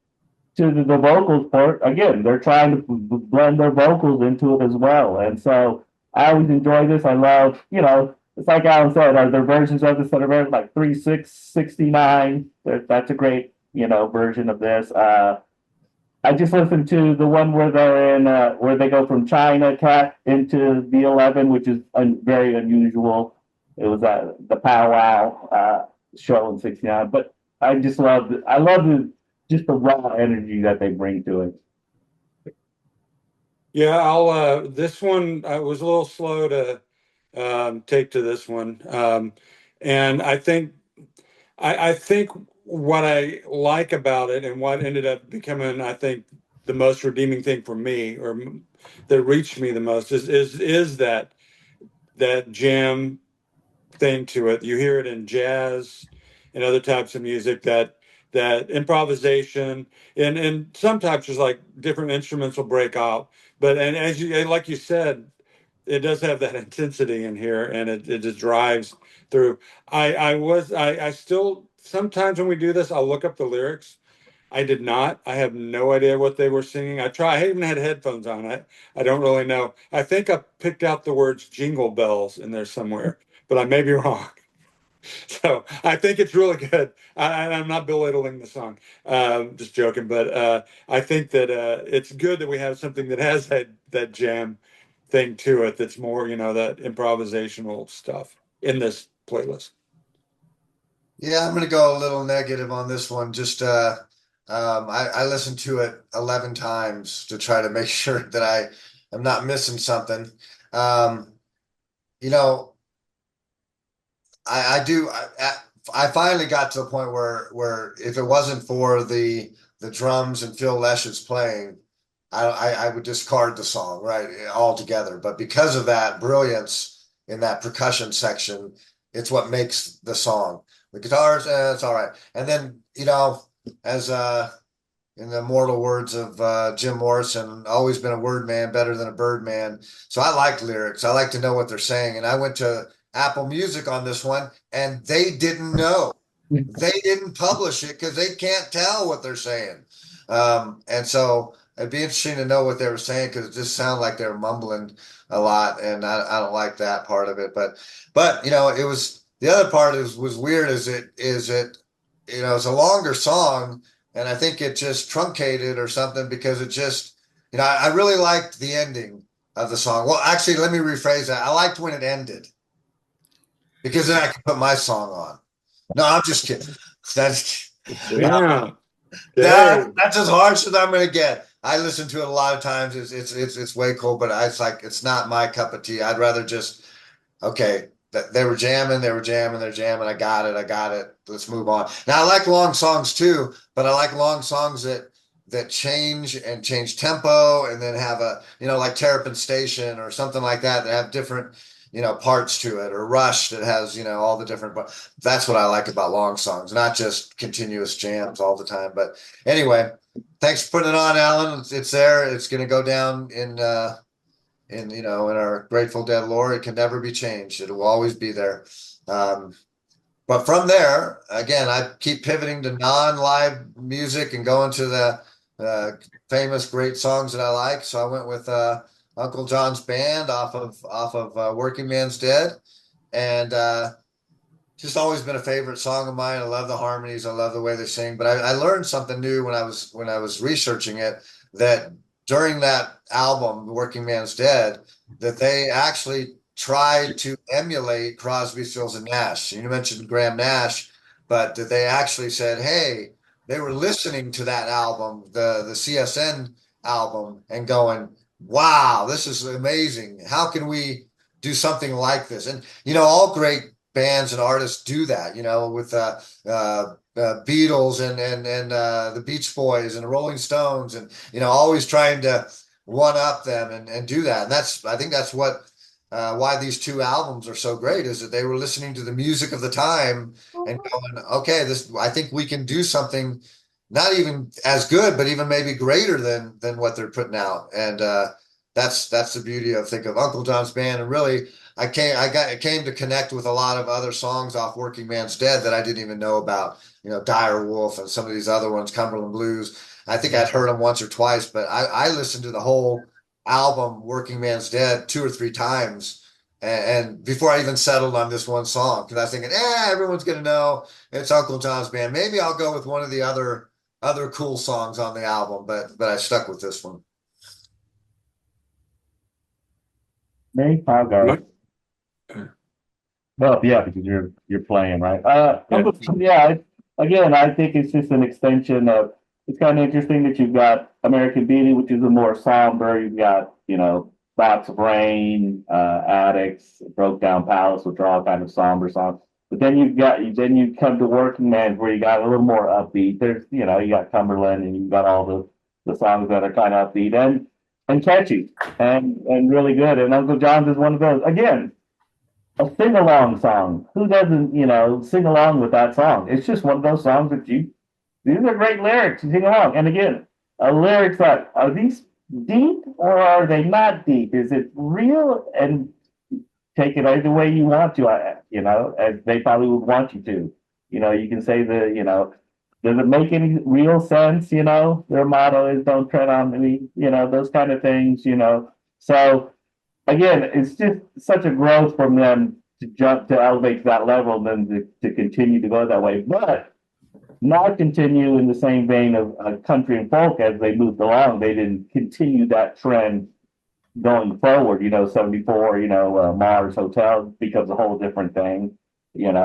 the vocals part, again, they're trying to blend their vocals into it as well. And so I always enjoy this. I love, it's like Alan said, are there versions of this that are very like 3/6/69? That's a great, version of this. I just listened to the one where they're in, where they go from China Cat into the 11, which is very unusual. It was the powwow show in '69, but I just love it. I love just the raw energy that they bring to it. Yeah, this one, I was a little slow to take to this one. And I think what I like about it and what ended up becoming, I think, the most redeeming thing for me, or that reached me the most, is that jam thing to it. You hear it in jazz and other types of music, that that improvisation, and sometimes just like different instruments will break out. But and as you like you said, it does have that intensity in here, and it just drives through. I still sometimes when we do this, I'll look up the lyrics. I did not. I have no idea what they were singing. I even had headphones on. I don't really know. I think I picked out the words jingle bells in there somewhere, but I may be wrong. So I think it's really good. I'm not belittling the song, just joking. But I think that it's good that we have something that has that jam thing to it. That's more, that improvisational stuff in this playlist. Yeah, I'm going to go a little negative on this one. Just I listened to it 11 times to try to make sure that I am not missing something. Um, you know, I do. I finally got to the point where if it wasn't for the drums and Phil Lesh's playing, I would discard the song right altogether. But because of that brilliance in that percussion section, it's what makes the song. The guitars, it's all right. And then as in the immortal words of Jim Morrison, always been a word man, better than a bird man. So I like lyrics. I like to know what they're saying. And I went to Apple Music on this one, and they didn't know. They didn't publish it because they can't tell what they're saying. And so it'd be interesting to know what they were saying because it just sounded like they were mumbling a lot, and I don't like that part of it. But it was the other part was weird. It's a longer song, and I think it just truncated or something because it just I really liked the ending of the song. Well, actually, let me rephrase that. I liked when it ended because then I could put my song on. No, I'm just kidding. Yeah. That's as harsh as I'm gonna get. I listen to it a lot of times. It's way cool, but it's not my cup of tea. I'd rather just okay. They were jamming. They're jamming. I got it. Let's move on. Now I like long songs too, but I like long songs that change tempo and then have like Terrapin Station or something like that have different parts to it, or Rush that has all the different. But that's what I like about long songs, not just continuous jams all the time. But anyway, thanks for putting it on, Alan. It's there. It's going to go down in our Grateful Dead lore. It can never be changed. It will always be there. But from there, again, I keep pivoting to non-live music and going to the famous great songs that I like. So I went with Uncle John's Band off of Working Man's Dead, and just always been a favorite song of mine. I love the harmonies. I love the way they sing. But I learned something new when I was researching it, that during that album, Working Man's Dead, that they actually tried to emulate Crosby, Stills, and Nash. You mentioned Graham Nash, but that they actually said, hey, they were listening to that album, the CSN album, and going, wow, this is amazing. How can we do something like this? And, all great bands and artists do that, with Beatles and the Beach Boys and the Rolling Stones, and always trying to one up them and do that. And I think that's what why these two albums are so great, is that they were listening to the music of the time and going, okay, I think we can do something not even as good, but even maybe greater than what they're putting out. And that's the beauty of Uncle John's Band. And really, I came to connect with a lot of other songs off Working Man's Dead that I didn't even know about. Dire Wolf and some of these other ones, Cumberland Blues. I think I'd heard them once or twice, but I listened to the whole album Working Man's Dead 2 or 3 times, and before I even settled on this one song, because I was thinking, everyone's gonna know it's Uncle John's Band. Maybe I'll go with one of the other cool songs on the album, but I stuck with this one. Me, I'll go. Well, yeah, because you're playing, right? Again, I think it's just an extension of. It's kind of interesting that you've got American Beauty, which is a more somber. You've got Lots of Rain, Addicts, Broke Down Palace, which are all kind of somber songs. But then you come to Working Man, where you got a little more upbeat. There's you got Cumberland, and you've got all the songs that are kind of upbeat and catchy and really good. And Uncle John's is one of those. Again, a sing-along song. Who doesn't, sing along with that song? It's just one of those songs that these are great lyrics to sing along. And again, lyrics that are these deep or are they not deep? Is it real? And take it either way you want to, as they probably would want you to. You can say does it make any real sense? Their motto is "Don't tread on me." Those kind of things. So again, it's just such a growth from them to jump to elevate to that level, and then to continue to go that way, but not continue in the same vein of country and folk as they moved along. They didn't continue that trend going forward. 74, Mars Hotel becomes a whole different thing, and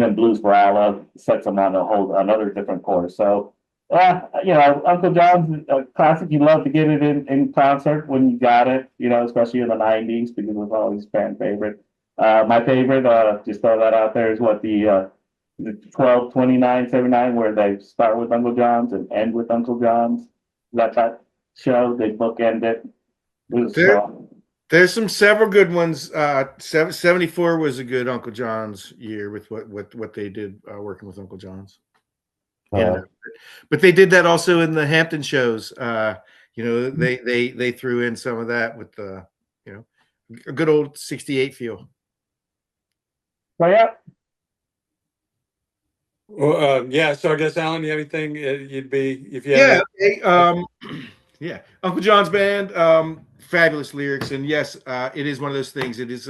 then Blues for Allah sets them on another different course. So, Uncle John's a classic. You love to get it in concert when you got it, especially in the 90s, because it was always fan favorite. My favorite, just throw that out there, is what the 12, 29, 79, where they start with Uncle John's and end with Uncle John's. That show, they bookend it. There's several good ones. 74 was a good Uncle John's year with what they did working with Uncle John's. But they did that also in the Hampton shows. They threw in some of that with the a good old 68 feel. So yeah. Well, so I guess Alan, you have anything you'd be if you had yeah, Uncle John's band, fabulous lyrics, and yes, it is one of those things. It is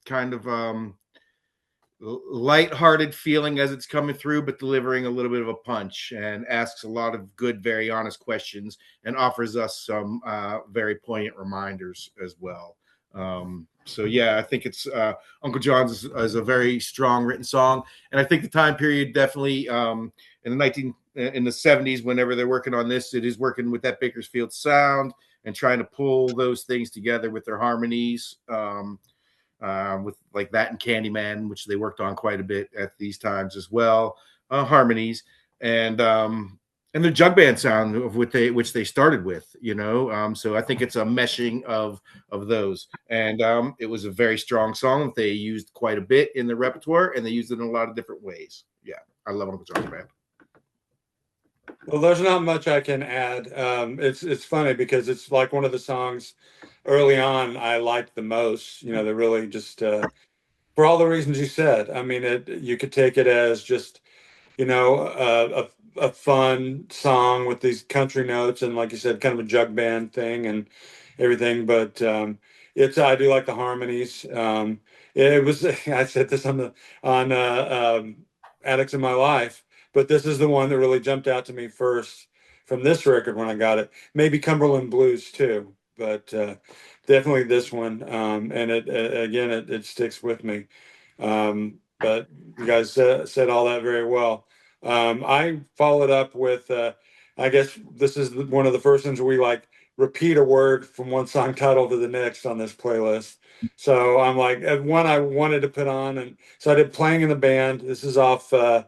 kind of lighthearted feeling as it's coming through, but delivering a little bit of a punch, and asks a lot of good, very honest questions, and offers us some very poignant reminders as well. So yeah, I think it's Uncle John's is a very strong written song, and I think the time period definitely in the 70s, whenever they're working on this, it is working with that Bakersfield sound and trying to pull those things together with their harmonies, with like that and Candyman, which they worked on quite a bit at these times as well, harmonies, and their jug band sound of which they started with, so I think it's a meshing of those, and it was a very strong song that they used quite a bit in the repertoire, and they used it in a lot of different ways. Yeah, I love Uncle John's band. Well, there's not much I can add. It's funny because it's like one of the songs early on I liked the most. They really just for all the reasons you said. I mean, you could take it as just a fun song with these country notes and, like you said, kind of a jug band thing and everything. But I do like the harmonies. It was I said this on Addicts in My Life. But this is the one that really jumped out to me first from this record when I got it. Maybe Cumberland Blues too, but definitely this one. And it sticks with me. But you guys said all that very well. I followed up with, I guess this is one of the first ones we like repeat a word from one song title to the next on this playlist. So I'm like, one I wanted to put on, and so I did Playing in the Band. This is off the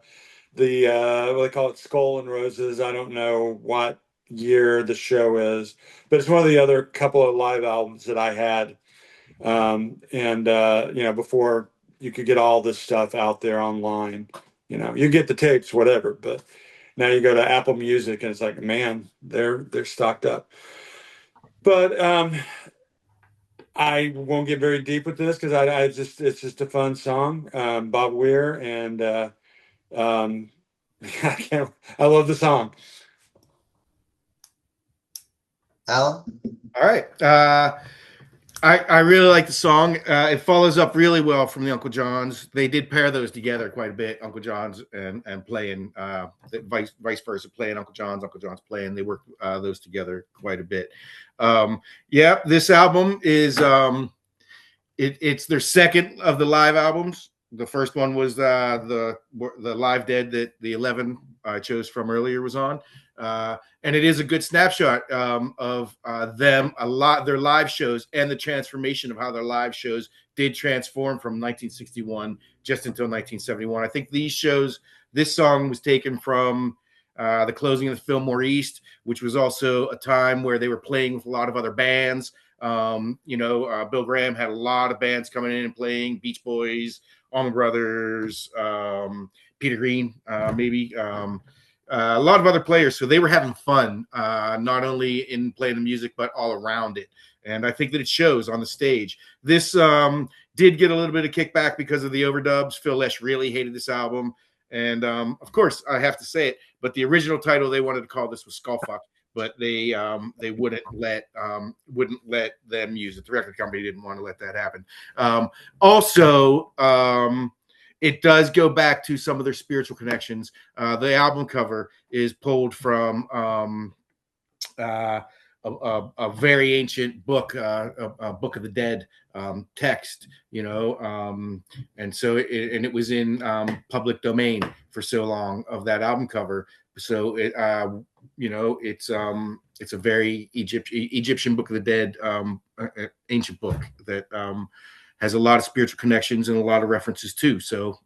what they call it, Skull and Roses. I don't know what year the show is, but it's one of the other couple of live albums that I had. Before you could get all this stuff out there online, you get the tapes, whatever, but now you go to Apple Music and it's like, man, they're stocked up. But I won't get very deep with this because it's just a fun song. Bob Weir and I love the song. Alan? All right. I really like the song. It follows up really well from the Uncle John's. They did pair those together quite a bit, Uncle John's and playing vice versa, playing Uncle John's playing. They worked those together quite a bit. This album is it's their second of the live albums. The first one was the Live Dead that the 11 I chose from earlier was on. And it is a good snapshot of them, their live shows, and the transformation of how their live shows did transform from 1961 just until 1971. I think this song was taken from the closing of the Fillmore East, which was also a time where they were playing with a lot of other bands. Bill Graham had a lot of bands coming in and playing, Beach Boys, Allman Brothers, Peter Green, maybe. A lot of other players, so they were having fun, not only in playing the music but all around it, and I think that it shows on the stage. This did get a little bit of kickback because of the overdubs. Phil Lesh really hated this album, and of course I have to say it, but the original title they wanted to call this was Skullfuck, but they wouldn't let them use it. The record company didn't want to let that happen. It does go back to some of their spiritual connections. The album cover is pulled from a very ancient book, a Book of the Dead text, and so it was in public domain for so long of that album cover. So it's a very Egyptian Book of the Dead, ancient book that has a lot of spiritual connections and a lot of references too. So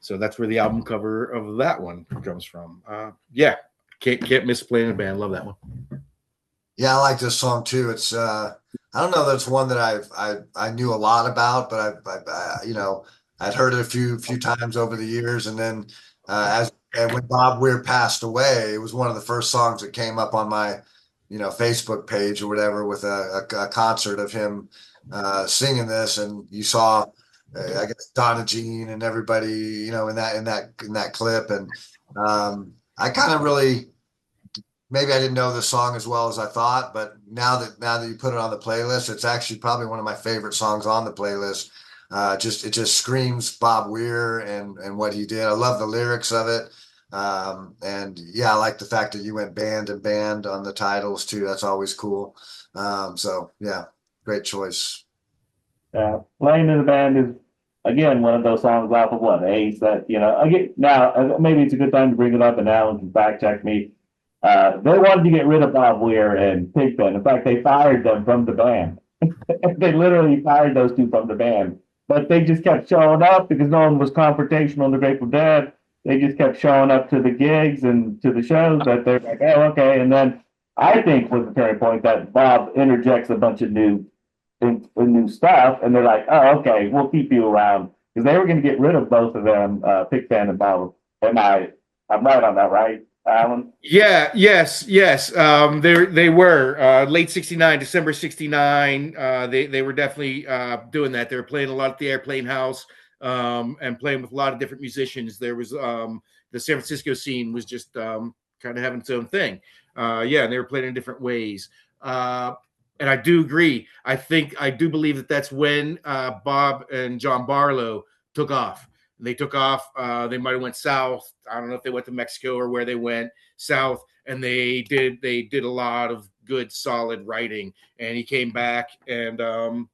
that's where the album cover of that one comes from. Can't miss Playing in the Band. Love that one. Yeah, I like this song too. It's I don't know, that's one that I knew a lot about, but I'd heard it a few times over the years, and then when Bob Weir passed away, it was one of the first songs that came up on my Facebook page or whatever, with a concert of him singing this, and you saw I guess Donna Jean and everybody in that clip, and I kind of really, maybe I didn't know the song as well as I thought, but now that you put it on the playlist, it's actually probably one of my favorite songs on the playlist. It just screams Bob Weir and what he did. I love the lyrics of it. And yeah, I like the fact that you went band and band on the titles too. That's always cool. So yeah, great choice. Playing in the Band is, again, one of those songs off of what, Ace, that, again, now maybe it's a good time to bring it up, and Alan can fact check me. They wanted to get rid of Bob Weir and Pigpen. In fact, they fired them from the band. They literally fired those two from the band. But they just kept showing up because no one was confrontational on the Grateful Dead. They just kept showing up to the gigs and to the shows that they're like, oh, okay. And then I think was the turning point that Bob interjects a bunch of new stuff, and they're like, oh, okay, we'll keep you around, because they were going to get rid of both of them, Pigpen and Bob. I'm right on that, right, Alan? Yeah, yes. They were late '69, December '69. They were definitely doing that. They were playing a lot at the Airplane House, and playing with a lot of different musicians. There was the San Francisco scene was just kind of having its own thing. And they were playing in different ways. And I do agree. I do believe that's when Bob and John Barlow took off. They took off. They might have went south. I don't know if they went to Mexico or where they went south. And they did a lot of good, solid writing. And he came back, and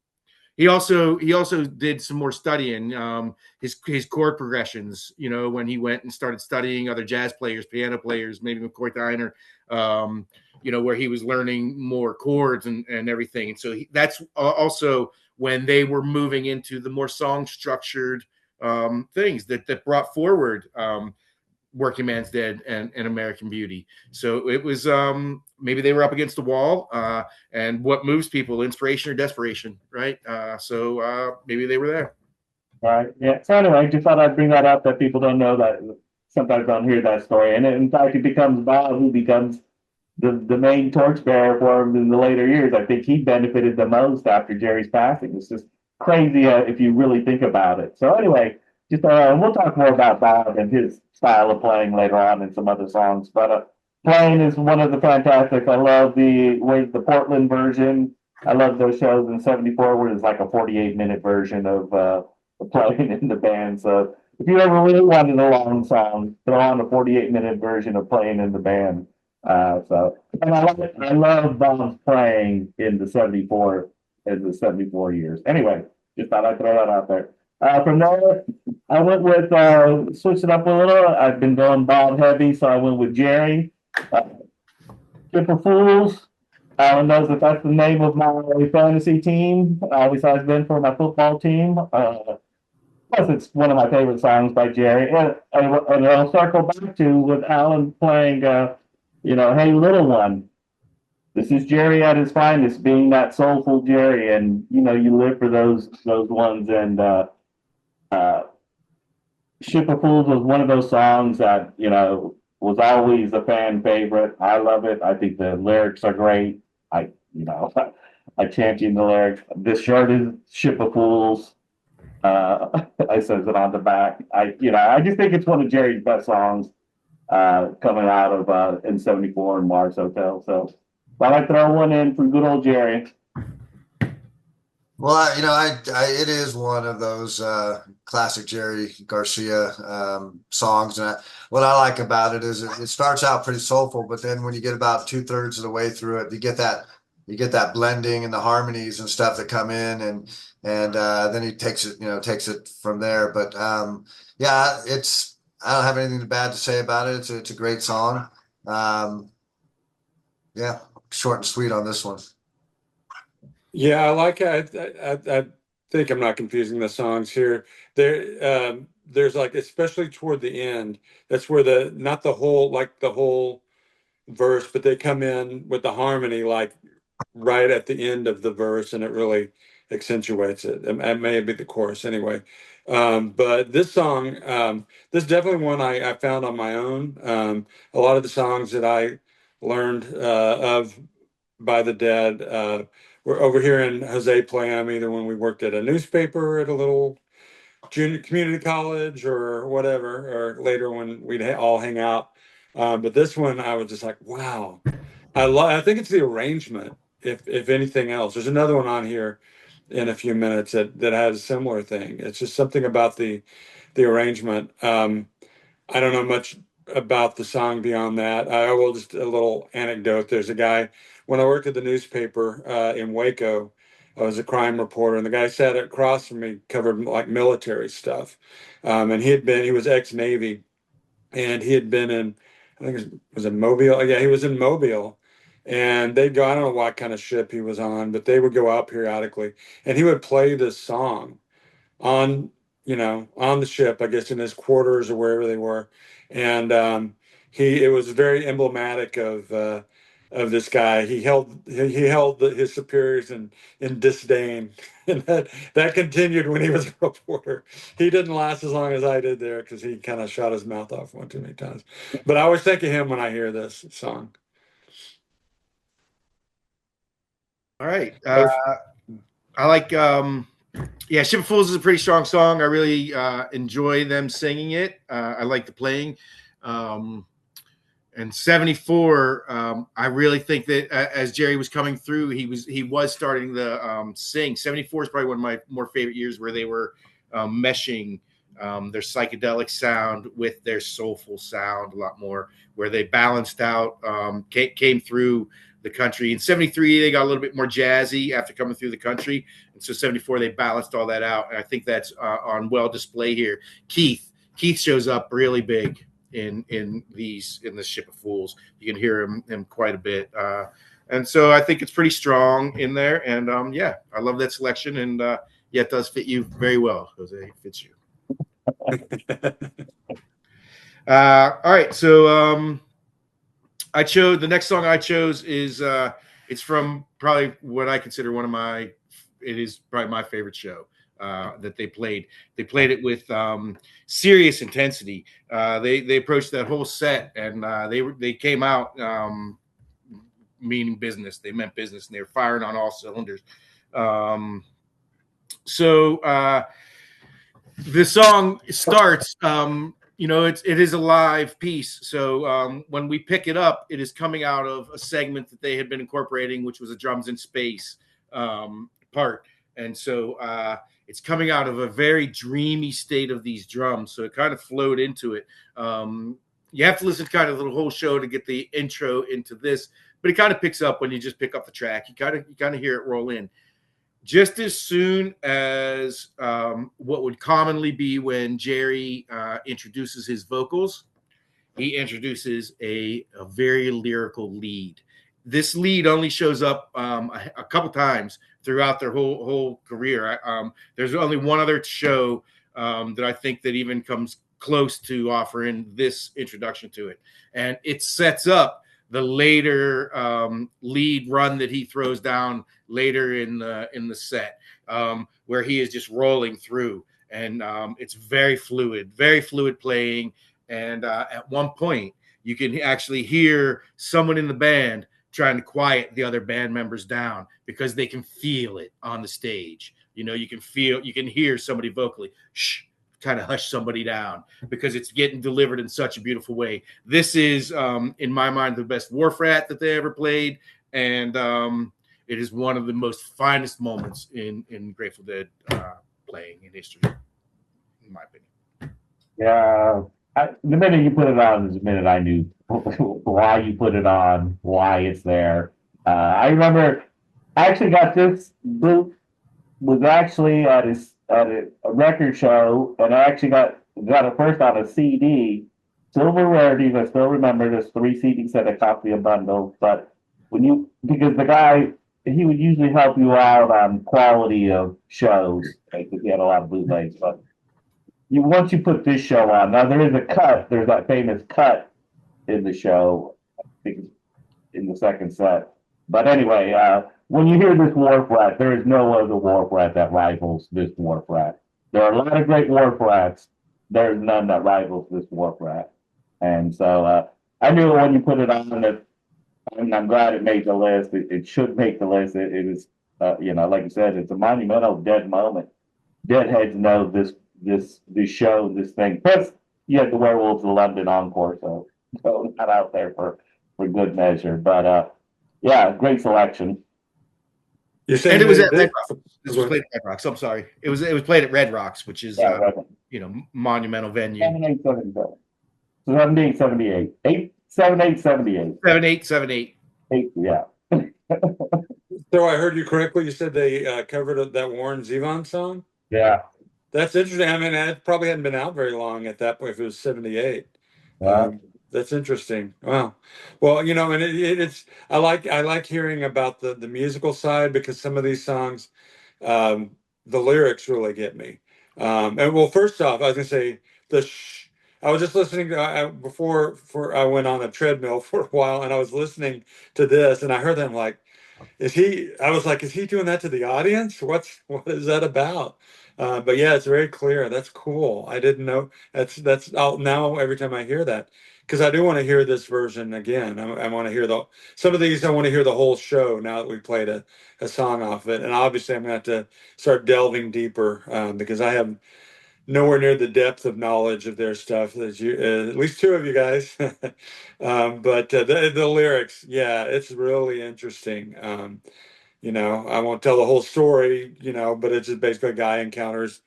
he also did some more studying. His chord progressions. When he went and started studying other jazz players, piano players, maybe McCoy Tyner. Where he was learning more chords and everything. And so that's also when they were moving into the more song structured things that brought forward Working Man's Dead and American Beauty. So it was maybe they were up against the wall, and what moves people, inspiration or desperation, right? So maybe they were there. Right. Yeah. So anyway, just thought I'd bring that up, that people don't know that, sometimes don't hear that story. And in fact, it becomes Bob who becomes the main torchbearer for him in the later years. I think he benefited the most after Jerry's passing. It's just crazy if you really think about it. So anyway, just we'll talk more about Bob and his style of playing later on in some other songs. But playing is one of the fantastic. I love the Portland version. I love those shows in '74 where it's like a 48-minute version of playing in the band. So if you ever really wanted a long song, throw on a 48-minute version of Playing in the Band. And I love Bob's playing in the '74 years. Anyway, just thought I'd throw that out there. From there, I went with switching up a little. I've been going Bob heavy, so I went with Jerry. Chipper Fools. Alan knows that's the name of my fantasy team. Always has been for my football team. Plus, it's one of my favorite songs by Jerry. And I'll circle back to with Alan playing. Hey, Little One. this is Jerry at his finest, being that soulful Jerry, and you know you live for those ones. And Ship of Fools was one of those songs that was always a fan favorite. I love it. I think the lyrics are great. I you know I champion the lyrics. This shirt is Ship of Fools. I says it on the back. I just think it's one of Jerry's best songs coming out of in '74 in Mars Hotel. So I throw one in for good old Jerry. Well, it is one of those classic Jerry Garcia songs, and what I like about it is it starts out pretty soulful, but then when you get about 2/3 of the way through it, you get that blending and the harmonies and stuff that come in, and then he takes it from there. But yeah, I don't have anything bad to say about it. It's a great song. Yeah, short and sweet on this one. Yeah, I like it. I think I'm not confusing the songs here. There's like, especially toward the end, that's where not the whole verse, but they come in with the harmony like right at the end of the verse, and it really accentuates it. It may be the chorus anyway. But this song, this is definitely one I found on my own. A lot of the songs that I learned of by the Dead were over here in Jose play them either when we worked at a newspaper at a little junior community college or whatever, or later when we'd all hang out. But this one, I was just like, wow. I think it's the arrangement, if anything else. There's another one on here in a few minutes that has a similar thing. It's just something about the arrangement. I don't know much about the song beyond that. I will just a little anecdote. There's a guy when I worked at the newspaper in Waco. I was a crime reporter, and the guy sat across from me, covered like military stuff, and he was ex-Navy, and he had been in, I think it was in Mobile. Yeah, he was in Mobile, and they'd go. I don't know what kind of ship he was on, but they would go out periodically, and he would play this song on on the ship, I guess in his quarters or wherever they were, and it was very emblematic of this guy. He held his superiors in disdain, and that continued when he was a reporter. He didn't last as long as I did there because he kind of shot his mouth off one too many times. But I always think of him when I hear this song. All right. I like yeah, Ship of Fools is a pretty strong song. I really enjoy them singing it. I like the playing. And 74, I really think that as Jerry was coming through, he was starting to sing. 74 is probably one of my more favorite years where they were meshing their psychedelic sound with their soulful sound a lot more, where they balanced out, came through the country. In 73, they got a little bit more jazzy after coming through the country. And so 74, they balanced all that out. And I think that's on well display here. Keith shows up really big in the Ship of Fools. You can hear him quite a bit. And so I think it's pretty strong in there. And yeah, I love that selection. And yeah, it does fit you very well, Jose. It fits you. All right. So the next song I chose is it's from probably what I consider it is probably my favorite show that they played. They played it with serious intensity. They approached that whole set, and they came out meaning business. They meant business, and they were firing on all cylinders. So the song starts. It is a live piece. So when we pick it up, it is coming out of a segment that they had been incorporating, which was a drums in space part. And so it's coming out of a very dreamy state of these drums. So it kind of flowed into it. You have to listen to kind of the whole show to get the intro into this, but it kind of picks up when you just pick up the track. You kind of hear it roll in. Just as soon as what would commonly be when Jerry introduces his vocals, he introduces a very lyrical lead. This lead only shows up a couple times throughout their whole career. There's only one other show that I think that even comes close to offering this introduction to it. And it sets up the later lead run that he throws down later in the set, where he is just rolling through, and it's very fluid playing. And at one point, you can actually hear someone in the band trying to quiet the other band members down because they can feel it on the stage. You can hear somebody vocally, shh, kind of hush somebody down because it's getting delivered in such a beautiful way. This is, in my mind, the best Wharf Rat that they ever played. And it is one of the most finest moments in Grateful Dead playing in history, in my opinion. Yeah, the minute you put it on is the minute I knew why you put it on, why it's there. I remember I actually got this boot was actually at a record show, and I actually got it first on a CD. Silver Rarities, I still remember this 3 CD set a copy of bundle, but because the guy he would usually help you out on quality of shows, because he had a lot of bootlegs, but once you put this show on, now there is a cut. There's that famous cut in the show, I think in the second set. But anyway, when you hear this Wharf Rat, there is no other Wharf Rat that rivals this Wharf Rat. There are a lot of great Wharf Rats. There's none that rivals this Wharf Rat. And so I knew when you put it on that, and I'm glad it made the list. It should make the list. It is, like you said, it's a monumental Dead moment. Deadheads know this show, this thing. Plus, you had the Werewolves of London encore, so not out there for good measure. But yeah, great selection. You're saying And it was they at did- Red Rocks. This was played at Red Rocks. I'm sorry. It was played at Red Rocks, which is Yeah, right. monumental venue. 78, 77. 78, 78. 78, 78. 7878. 8, yeah. So I heard you correctly. You said they covered that Warren Zevon song. Yeah. That's interesting. I mean, it probably hadn't been out very long at that point. If it was 78, Yeah. that's interesting. Wow. Well, and it's I like hearing about the musical side, because some of these songs, the lyrics really get me. And well, first off, I was gonna say I was just listening to before I went on a treadmill for a while, and I was listening to this, and I heard them like, I was like, is he doing that to the audience? What is that about? But yeah, it's very clear. That's cool. I didn't know. Now every time I hear that, because I do want to hear this version again. I want to hear some of these. I want to hear the whole show now that we played a song off of it. And obviously, I'm going to have to start delving deeper, because I have nowhere near the depth of knowledge of their stuff that you, at least two of you guys. But the lyrics, yeah, it's really interesting. I won't tell the whole story, but it's just basically a guy encounters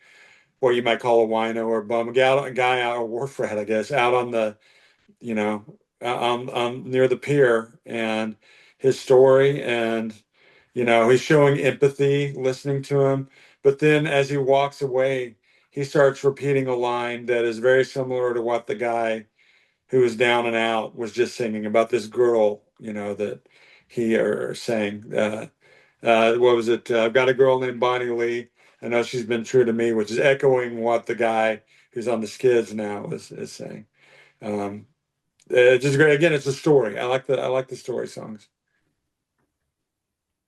what you might call a wino or a bum, a guy out, a wharf rat, I guess, out on the, on near the pier, and his story, and he's showing empathy, listening to him, but then as he walks away, he starts repeating a line that is very similar to what the guy who was down and out was just singing about this girl, that he or sang. What was it? I've got a girl named Bonnie Lee. I know she's been true to me, which is echoing what the guy who's on the Skids now is saying. Just great. Again, it's a story. I like the story songs.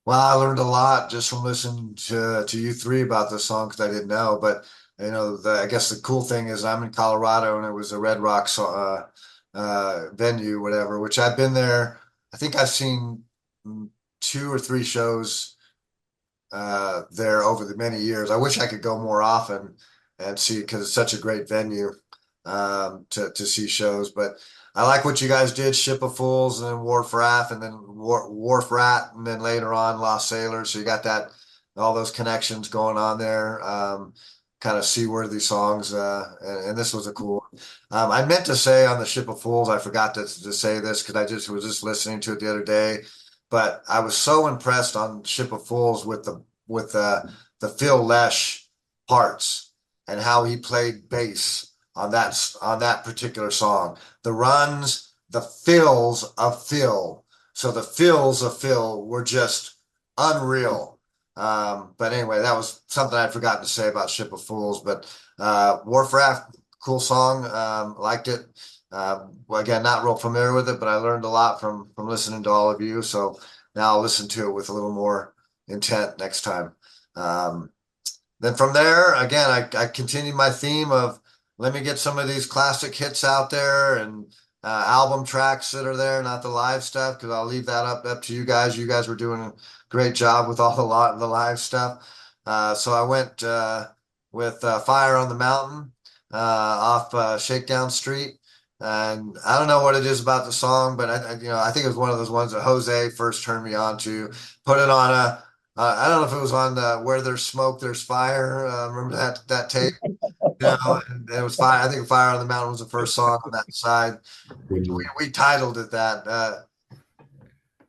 Well, I learned a lot just from listening to you three about this song, because I didn't know. But I guess the cool thing is I'm in Colorado, and it was a Red Rocks venue, whatever. Which I've been there. I think I've seen 2 or 3 shows there over the many years. I wish I could go more often and see, because it's such a great venue to see shows. But I like what you guys did, Ship of Fools, and then Wharf Rat, and then Wharf Rat, and then later on Lost Sailors. So you got all those connections going on there. Kind of seaworthy songs, and this was a cool one. I meant to say on the Ship of Fools, I forgot to say this because I was just listening to it the other day, but I was so impressed on Ship of Fools with the Phil Lesh parts and how he played bass on that particular song. The runs, the fills of Phil. So the fills of Phil were just unreal. But anyway, that was something I'd forgotten to say about Ship of Fools. But Wharf Rat, cool song. Liked it. Well, again, not real familiar with it, but I learned a lot from listening to all of you. So now I'll listen to it with a little more intent next time. Um, then from there, again, I continued my theme of let me get some of these classic hits out there and album tracks that are there, not the live stuff, because I'll leave that up to you guys. You guys were doing a great job with all the live stuff. So I went with Fire on the Mountain off Shakedown Street. And I don't know what it is about the song, but I think it was one of those ones that Jose first turned me on to. Put it on a I don't know if it was on Where There's Smoke, There's Fire. Remember that tape? And it was Fire. I think Fire on the Mountain was the first song on that side. We titled it that.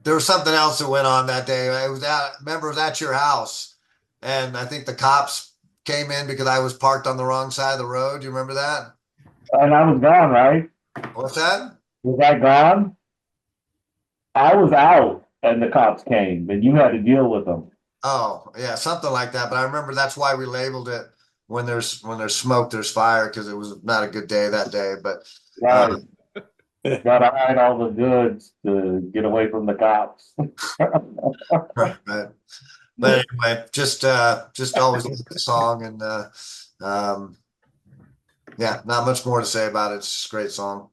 There was something else that went on that day. Remember, it was at your house, and I think the cops came in because I was parked on the wrong side of the road. Do you remember that? And I was gone, right? What's that? Was I gone? I was out, and the cops came, and you had to deal with them. Oh, yeah, something like that. But I remember that's why we labeled it when there's smoke, there's fire, because it was not a good day that day. But Right. Gotta hide all the goods to get away from the cops. right. But anyway, just always love the song, and yeah, not much more to say about it. It's a great song.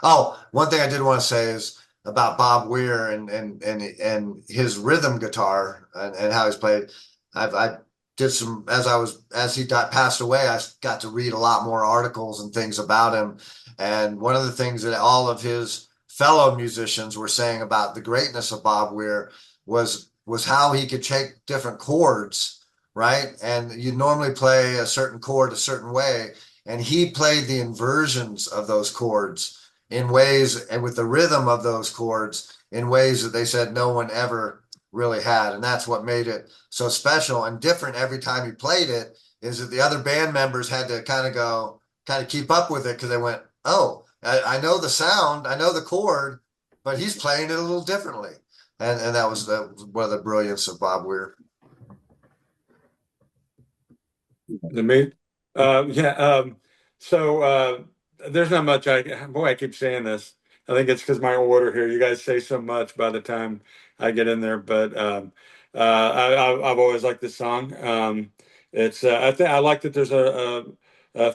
Oh, one thing I did want to say is about Bob Weir and his rhythm guitar and how he's played. I did some as he passed away. I got to read a lot more articles and things about him. And one of the things that all of his fellow musicians were saying about the greatness of Bob Weir was how he could take different chords, right? And you normally play a certain chord a certain way, and he played the inversions of those chords in ways and with the rhythm of those chords in ways that they said no one ever really had. And that's what made it so special and different every time he played it, is that the other band members had to kind of keep up with it because they went, oh, I know the sound, I know the chord, but he's playing it a little differently. And that was one of the brilliance of Bob Weir. Me? Yeah. So there's not much. I keep saying this. I think it's because my order here. You guys say so much by the time I get in there, but I've always liked this song. It's I like that there's a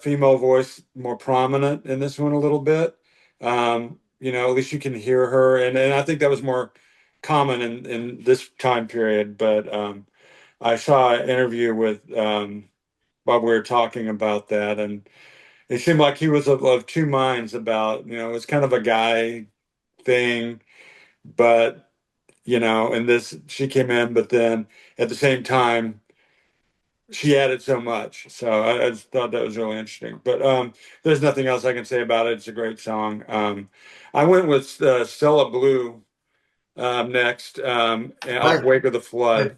female voice more prominent in this one a little bit. At least you can hear her, and I think that was more common in this time period. But I saw an interview with Bob Weir talking about that, and it seemed like he was of two minds about, it's kind of a guy thing, but, and this, she came in, but then at the same time, she added so much. So I just thought that was really interesting. But there's nothing else I can say about it. It's a great song. I went with Stella Blue next, and Right. Wake of the Flood.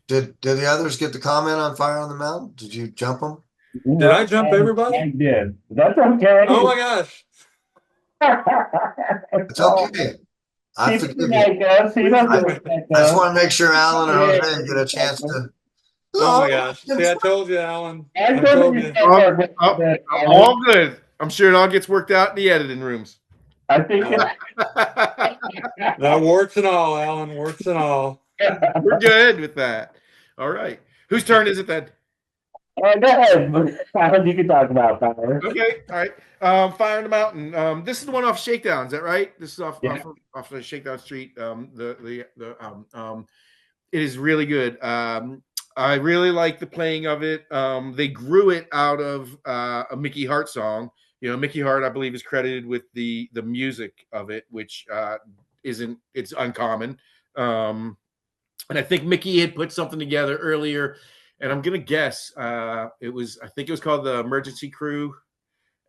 Did the others get the comment on Fire on the Mountain? Did you jump them? Did I jump everybody? I did. That's okay. Oh my gosh. It's okay. I He's forgive you. like us. He doesn't I like just us. want to make sure Alan or Jose get a chance to. Oh my gosh. See, I told you, Alan. I I told told you. you. All good. I'm sure it all gets worked out in the editing rooms. I think No, warts and all, Alan, warts and all. We're good with that. All right. Whose turn is it then? Go ahead. Alan, you can talk about Fire. Okay. All right. Fire in the Mountain. This is the one off Shakedown. Is that right? This is off the Shakedown Street. It is really good. I really like the playing of it. They grew it out of a Mickey Hart song. Mickey Hart, I believe, is credited with the music of it, which it's uncommon. And I think Mickey had put something together earlier, and I'm gonna guess I think it was called the Emergency Crew,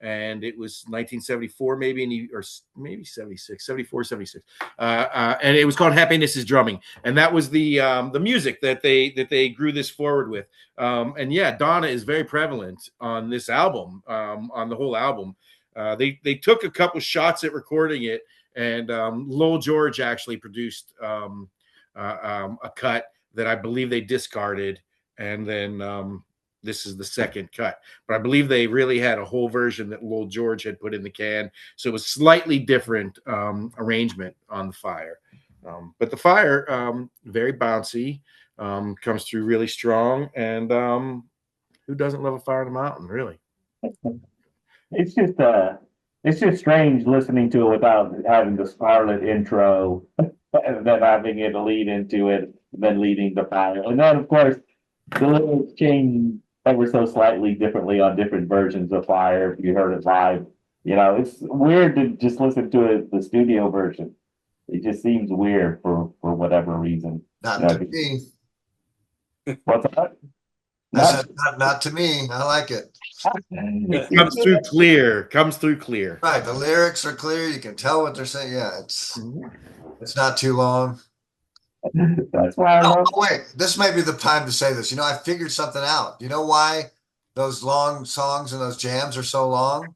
and it was 1974 maybe, or maybe 76, 74, 76, and it was called Happiness is Drumming, and that was the music that they grew this forward with. And yeah, Donna is very prevalent on this album, on the whole album. They took a couple shots at recording it, and Lowell George actually produced a cut that I believe they discarded, and then this is the second cut. But I believe they really had a whole version that Lil George had put in the can. So it was slightly different arrangement on the Fire. But the Fire, very bouncy, comes through really strong. And who doesn't love a Fire in the Mountain, really? It's just strange listening to it without having the Scarlet intro and then having it lead into it, then leading the Fire. And then, of course, the lyrics change ever so slightly differently on different versions of Fire. If you heard it live, it's weird to just listen to it, the studio version. It just seems weird for whatever reason. Not to me. What's that? I said, not to me. I like it. It comes through clear. Right. The lyrics are clear. You can tell what they're saying. Yeah, it's not too long. That's why I love it. Wait, this may be the time to say this. I figured something out. You know why those long songs and those jams are so long?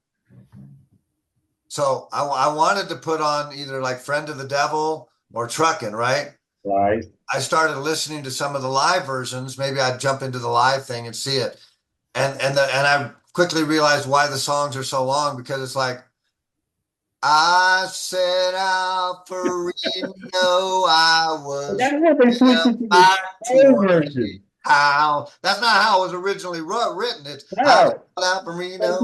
So I wanted to put on either like Friend of the Devil or Truckin', right? Right. I started listening to some of the live versions. Maybe I'd jump into the live thing and see it. And I quickly realized why the songs are so long, because it's like, I set out for Reno, I was That's what they switched it to the version. how. That's not how it was originally written. It's No. I set out for Reno.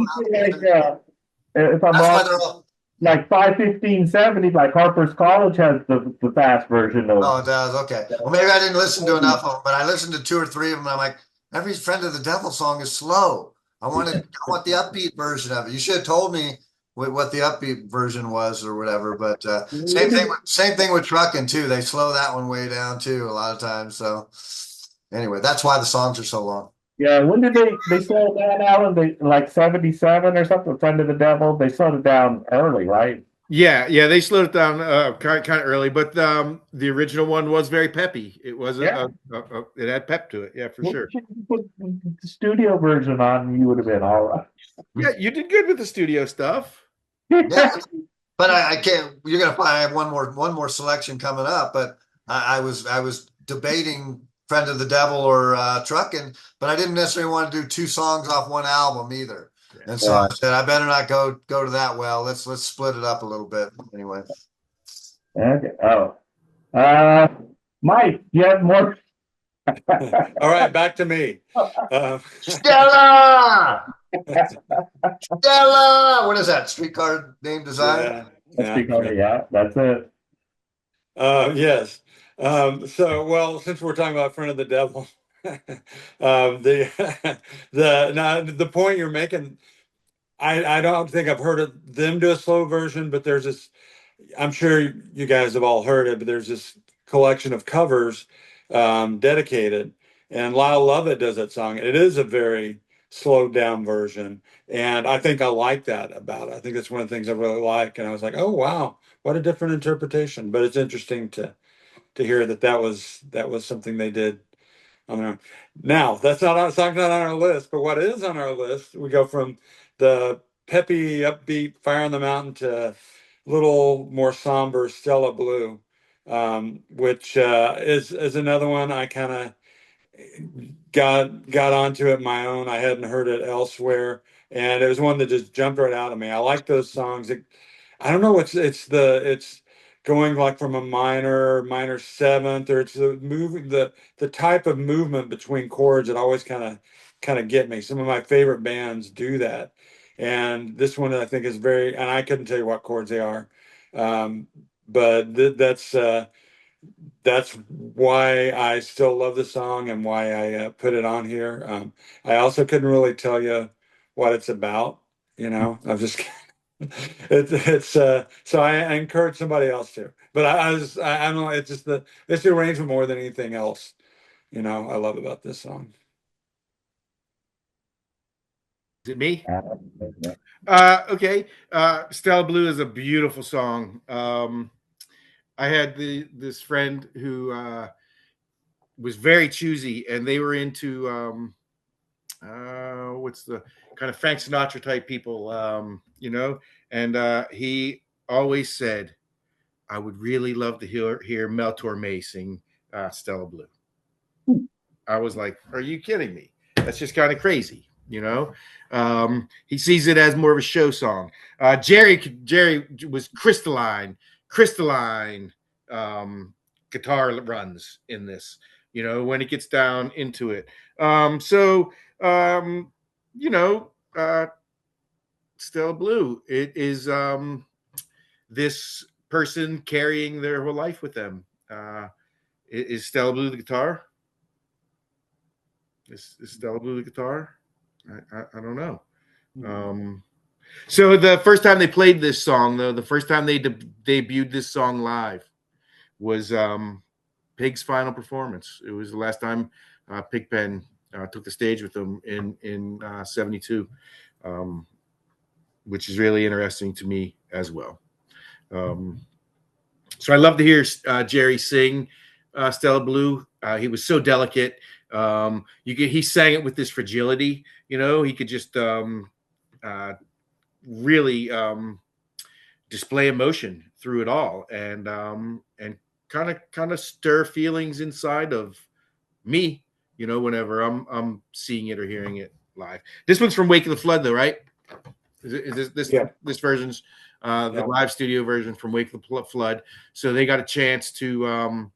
If I'm That's why wrong, they're all. like 5:15:70, like Harper's College has the fast version of. Oh, it does. Okay. Well, maybe I didn't listen to enough of them, but I listened to 2 or 3 of them. And I'm like, every Friend of the Devil song is slow. I want the upbeat version of it. You should have told me what the upbeat version was or whatever. But same thing with Truckin' too. They slow that one way down too a lot of times. So anyway, that's why the songs are so long. Yeah, when did they slow it down, Alan? They like 77 or something. Friend of the Devil. They slowed it down early, right? Yeah, they slowed it down kind of early, but the original one was very peppy. It was it had pep to it, yeah, for sure. Put the studio version on, you would have been all right. Yeah, you did good with the studio stuff. Yeah, but I can't. You're gonna find I have one more selection coming up. But I was debating Friend of the Devil or Truckin', but I didn't necessarily want to do 2 songs off one album either. And so I said I better not go to that well. Let's split it up a little bit anyway. Okay. Oh, Mike, you have more? All right, back to me. Stella! Stella! What is that? Streetcar Named Desire? Yeah, that's it. Yes. So, since we're talking about Friend of the Devil, the point you're making, I don't think I've heard of them do a slow version, but there's this. I'm sure you guys have all heard it, but there's this collection of covers dedicated, and Lyle Lovett does that song. It is a very slowed down version, and I think I like that about it. I think that's one of the things I really like, and I was like, oh wow, what a different interpretation. But it's interesting to hear that was something they did on their own. Now that's not on our list, but what is on our list, we go from the peppy, upbeat Fire on the Mountain to a little more somber Stella Blue, which is another one I kind of got onto it my own. I hadn't heard it elsewhere, and it was one that just jumped right out of me. I like those songs. I don't know. It's going like from a minor seventh, or it's the type of movement between chords that always kind of get me. Some of my favorite bands do that, and this one I think is very. And I couldn't tell you what chords they are, but that's why I still love the song and why I put it on here. I also couldn't really tell you what it's about. I'm just. It's so I encourage somebody else to, but I don't know. It's just it's the arrangement more than anything else. I love about this song. Is it me? Okay. Stella Blue is a beautiful song. I had this friend who was very choosy, and they were into what's the kind of Frank Sinatra type people, and he always said, I would really love to hear Mel Torme sing Stella Blue. I was like, are you kidding me? That's just kind of crazy, you know. He sees it as more of a show song. Jerry was crystalline guitar runs in this, you know, when it gets down into it. You know, Stella Blue, it is this person carrying their whole life with them. Is Stella Blue the guitar? Is Stella Blue the guitar? I don't know. So the first time they played this song, though, the first time they debuted this song live was Pig's final performance. It was the last time Pigpen took the stage with them in '72, which is really interesting to me as well. So I love to hear Jerry sing Stella Blue. He was so delicate. He sang it with this fragility. You know, he could just really display emotion through it all, and kind of stir feelings inside of me. You know, whenever I'm seeing it or hearing it live. This one's from Wake of the Flood, though, right? Is this Yeah. This version's the live studio version from Wake of the Flood. So they got a chance to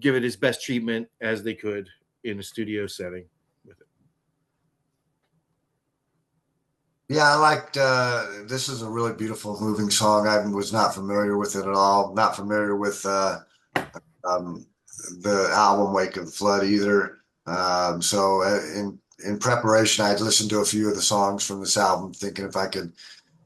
give it its best treatment as they could in a studio setting with it. Yeah, I liked this is a really beautiful, moving song. I was not familiar with it at all. Not familiar with the album Wake of the Flood either. So in preparation, I'd listened to a few of the songs from this album, thinking if I could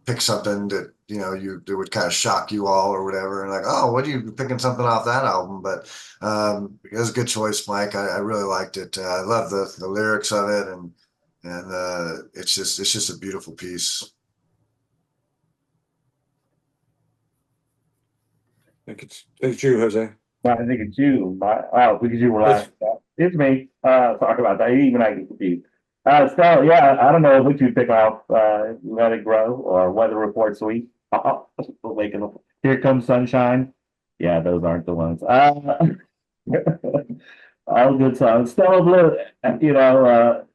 pick something that that would kind of shock you all or whatever, and like, oh, what are you picking something off that album? But it was a good choice, Mike. I really liked it. I love the lyrics of it, and it's just a beautiful piece. I think it's you, Jose. I think it's you. Because you were last. It's me. Sorry about that. Even I get confused. Stella, yeah, I don't know what you pick off. Let It Grow or Weather Report Suite. Here Comes Sunshine. Yeah, those aren't the ones. All good songs. Stella Blue,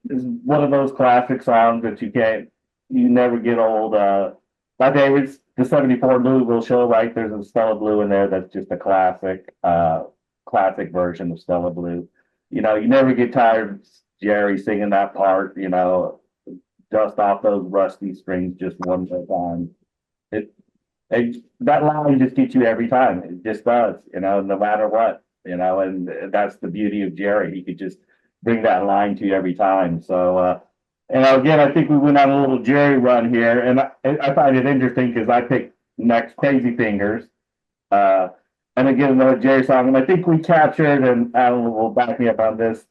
is one of those classic songs that you never get old. My favorite's the '74 Louisville show, right? There's a Stella Blue in there that's just a classic version of Stella Blue. You know, you never get tired of Jerry singing that part, dust off those rusty strings just one more time. That line just gets you every time. It just does, no matter what, and that's the beauty of Jerry. He could just bring that line to you every time. So, again, I think we went on a little Jerry run here, and I find it interesting because I picked next Crazy Fingers. And again, another Jerry song, and I think we captured, and Alan will back me up on this,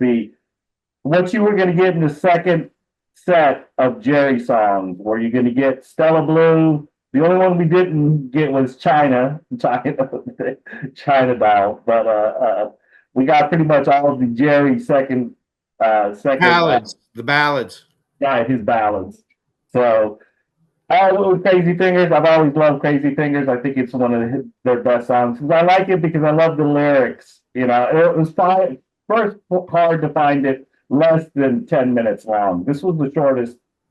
what you were going to get in the second set of Jerry songs. Were you going to get Stella Blue? The only one we didn't get was China Doll. But we got pretty much all of the Jerry second Ballads, the ballads. Yeah, his ballads. So with Crazy Fingers, I've always loved Crazy Fingers. I think it's one of their best songs. I like it because I love the lyrics. It was first hard to find it less than 10 minutes long. This was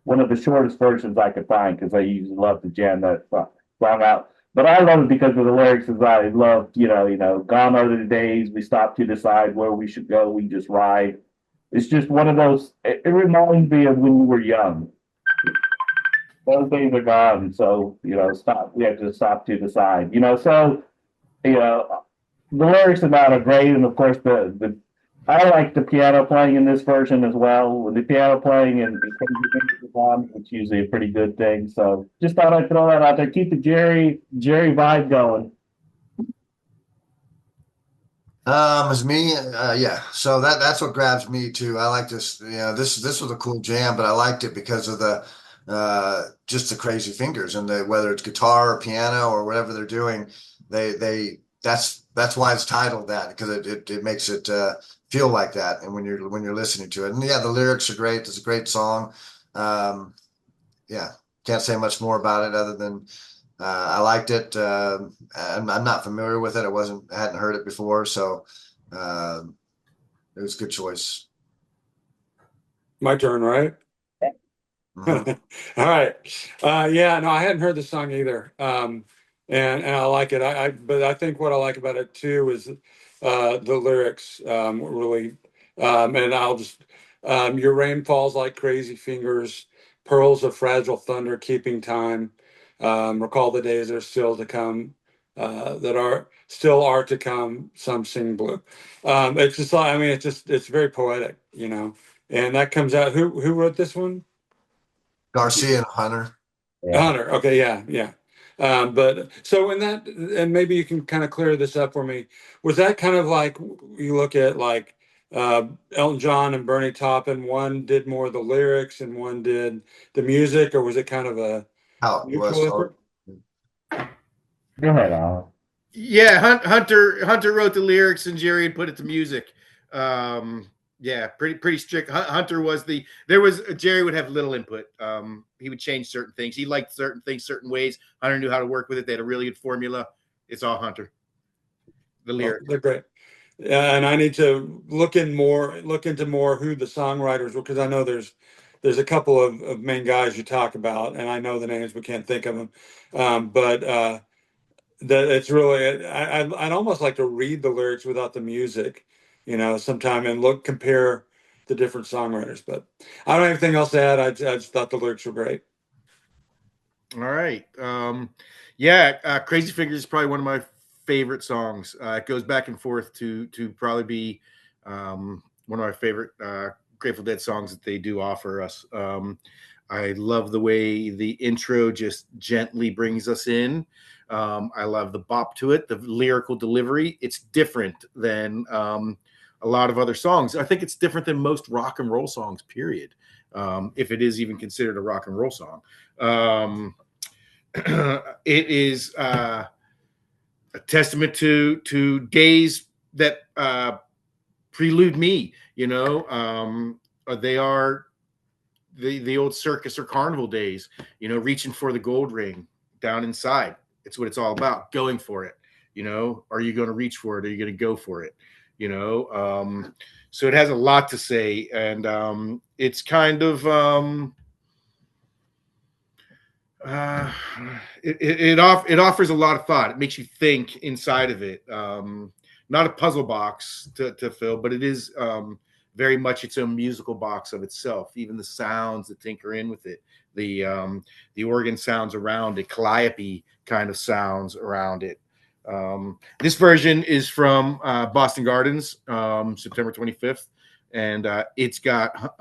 one of the shortest versions I could find because I usually love to jam that song out. But I love it because of the lyrics. As I loved, gone are the days we stop to decide where we should go. We just ride. It's just one of those. It reminds me of when we were young. Those days are gone. So stop. We have to stop to decide. So the lyrics about are great, and of course I like the piano playing in this version as well. With the piano playing and it's usually a pretty good thing. So just thought I'd throw that out there. Keep the Jerry vibe going. As me, yeah. So that's what grabs me too. I like this. This was a cool jam, but I liked it because of the just the Crazy Fingers and whether it's guitar or piano or whatever they're doing. That's why it's titled that, because it makes it feel like that, and when you're listening to it, and yeah, the lyrics are great. It's a great song. Yeah, can't say much more about it other than I liked it. I'm not familiar with it. I hadn't heard it before, so it was a good choice. My turn, right? Mhm. All right. Yeah, no, I hadn't heard the song either. And I like it. But I think what I like about it too is the lyrics really. And I'll just your rain falls like crazy fingers, pearls of fragile thunder, keeping time. Recall the days that are still to come, that are still are to come. Some sing blue. It's just like, I mean, it's very poetic, you know. And that comes out. Who wrote this one? Garcia and Hunter. Yeah. Hunter. Okay, yeah, yeah. But so in that, and maybe you can kind of clear this up for me. Was that kind of like you look at like Elton John and Bernie Taupin? One did more of the lyrics and one did the music, or was it kind of a How it was. mutual effort? Go ahead, Alan. Yeah, Hunter wrote the lyrics and Jerry had put it to music. Yeah, pretty strict. Hunter was Jerry would have little input. He would change certain things. He liked certain things certain ways. Hunter knew how to work with it. They had a really good formula. It's all Hunter. The Well, lyric. they're great. Yeah, and I need to look into more who the songwriters were, because I know there's a couple of main guys you talk about, and I know the names but can't think of them. But that it's really I'd almost like to read the lyrics without the music, you know, sometime and compare the different songwriters. But I don't have anything else to add. I just thought the lyrics were great. All right. Yeah, Crazy Fingers is probably one of my favorite songs. It goes back and forth to probably be one of my favorite Grateful Dead songs that they do offer us. I love the way the intro just gently brings us in. I love the bop to it, the lyrical delivery. It's different than a lot of other songs. I think it's different than most rock and roll songs, period. If it is even considered a rock and roll song. It is a testament to days that prelude me. You know, they are the old circus or carnival days. You know, reaching for the gold ring down inside. It's what it's all about. Going for it. You know, are you going to reach for it? Are you going to go for it? You know, so it has a lot to say, and it's kind of uh, it offers a lot of thought. It makes you think inside of it. Not a puzzle box to fill, but it is very much its own musical box of itself. Even the sounds that tinker in with it, the organ sounds around it, calliope kind of sounds around it. This version is from Boston Gardens, September 25th, and it's got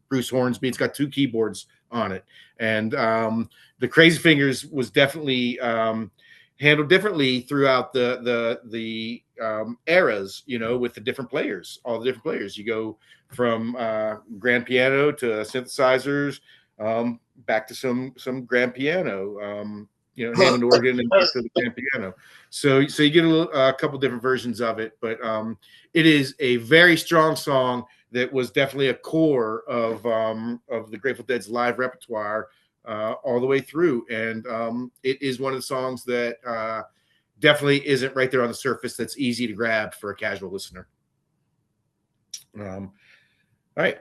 Bruce Hornsby. It's got two keyboards on it, and the Crazy Fingers was definitely handled differently throughout the eras. You know, with the different players, all the different players. You go from grand piano to synthesizers, back to some grand piano. You know, Hammond organ and back to the grand piano. So you get a couple different versions of it, but it is a very strong song that was definitely a core of the Grateful Dead's live repertoire all the way through. And it is one of the songs that definitely isn't right there on the surface that's easy to grab for a casual listener. All right.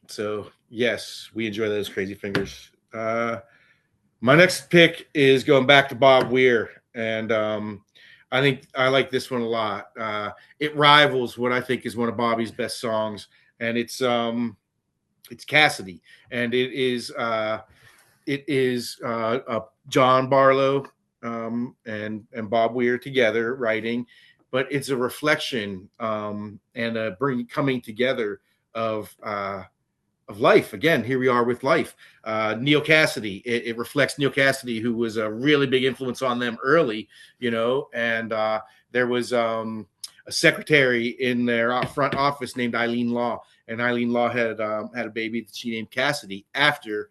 So, yes, we enjoy those Crazy Fingers. My next pick is going back to Bob Weir. And I think I like this one a lot. It rivals what I think is one of Bobby's best songs. And it's Cassidy. And it is John Barlow and Bob Weir together writing, but it's a reflection and a coming together of life. Again, here we are with life. Neal Cassady. It reflects Neal Cassady, who was a really big influence on them early, you know, and there was a secretary in their front office named Eileen Law, and Eileen Law had a baby that she named Cassidy after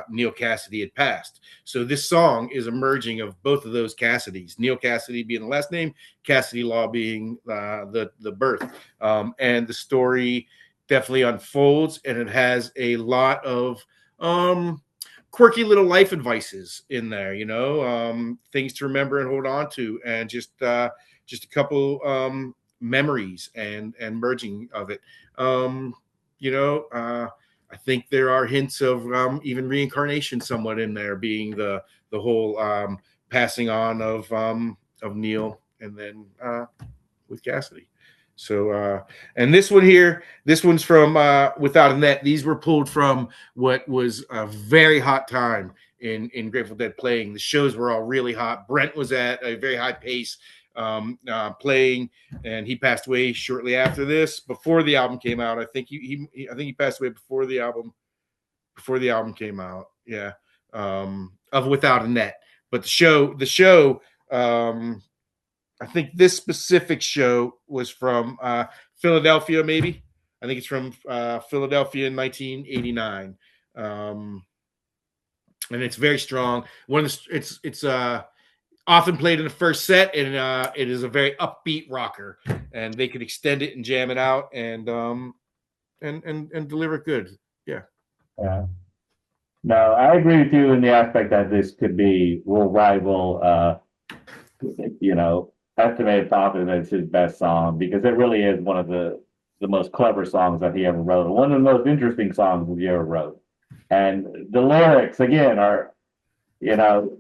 Neal Cassady had passed. So this song is a merging of both of those Cassidys. Neal Cassady being the last name, Cassidy Law being the birth, and the story definitely unfolds, and it has a lot of quirky little life advices in there, you know, things to remember and hold on to, and just a couple memories and merging of it. You know, I think there are hints of even reincarnation somewhat in there, being the whole passing on of Neil, and then with Cassidy. So and this one here, this one's from Without a Net. These were pulled from what was a very hot time in Grateful Dead playing. The shows were all really hot. Brent was at a very high pace playing, and he passed away shortly after this. Before the album came out, I think he passed away before the album came out. Yeah, of Without a Net. But the show. I think this specific show was from Philadelphia, maybe. I think it's from Philadelphia in 1989, and it's very strong. It's often played in the first set, and it is a very upbeat rocker, and they could extend it and jam it out and deliver it good. Yeah. Yeah. No, I agree with you in the aspect that this could will rival, Estimated Profit as his best song, because it really is one of the most clever songs that he ever wrote. One of the most interesting songs he ever wrote. And the lyrics, again, are, do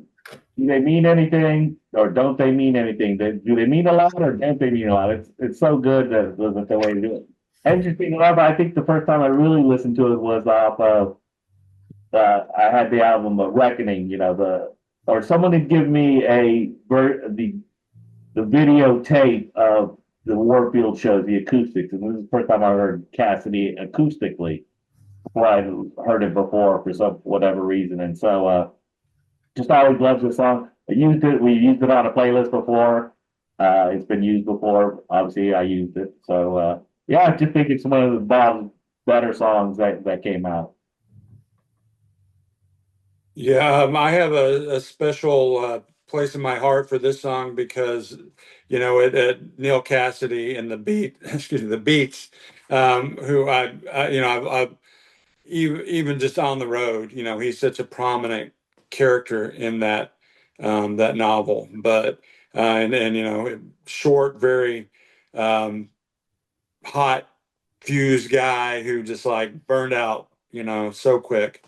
they mean anything or don't they mean anything? Do they mean a lot or don't they mean a lot? It's so good that the way to do it. Interesting enough, I think the first time I really listened to it was off of I had the album of Reckoning, or someone had given me the videotape of the Warfield shows, the acoustics, and this is the first time I heard Cassidy acoustically before I heard it before for whatever reason, and so just always loved the song. We used it on a playlist before. It's been used before. Obviously, I used it. So yeah, I just think it's one of the better songs that came out. Yeah, I have a special place in my heart for this song because, Neil Cassidy and the Beats, who I've even just on the road, he's such a prominent character in that novel. But short, very hot fused guy who just like burned out, so quick.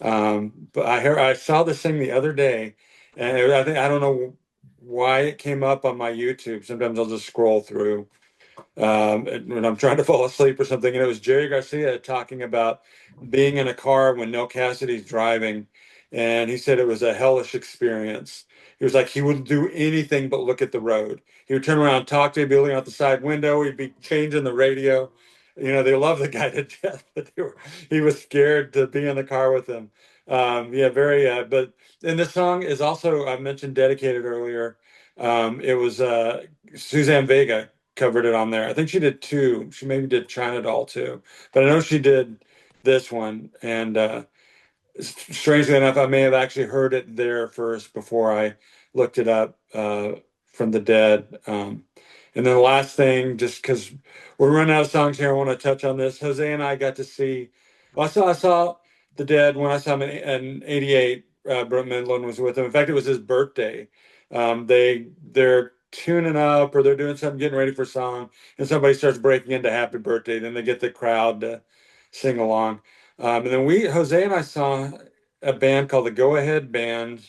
But I saw this thing the other day, and I don't know why it came up on my YouTube. Sometimes I'll just scroll through when I'm trying to fall asleep or something. And it was Jerry Garcia talking about being in a car when Neil Cassidy's driving, and he said it was a hellish experience. He was like, he wouldn't do anything but look at the road. He would turn around and talk to you, be looking out the side window. He'd be changing the radio. They love the guy to death, but he was scared to be in the car with him. But and this song is also, I mentioned Dedicated earlier. It was Suzanne Vega covered it on there. I think she did two. She maybe did China Doll too, but I know she did this one. And strangely enough, I may have actually heard it there first before I looked it up from the Dead. And then the last thing, just because we're running out of songs here, I want to touch on this. Jose and I got to see. Well, I saw the Dead when I saw him in '88. Brent Midland was with him. In fact, it was his birthday. They're tuning up or they're doing something, getting ready for a song, and somebody starts breaking into Happy Birthday. Then they get the crowd to sing along. And then Jose and I saw a band called the Go Ahead Band.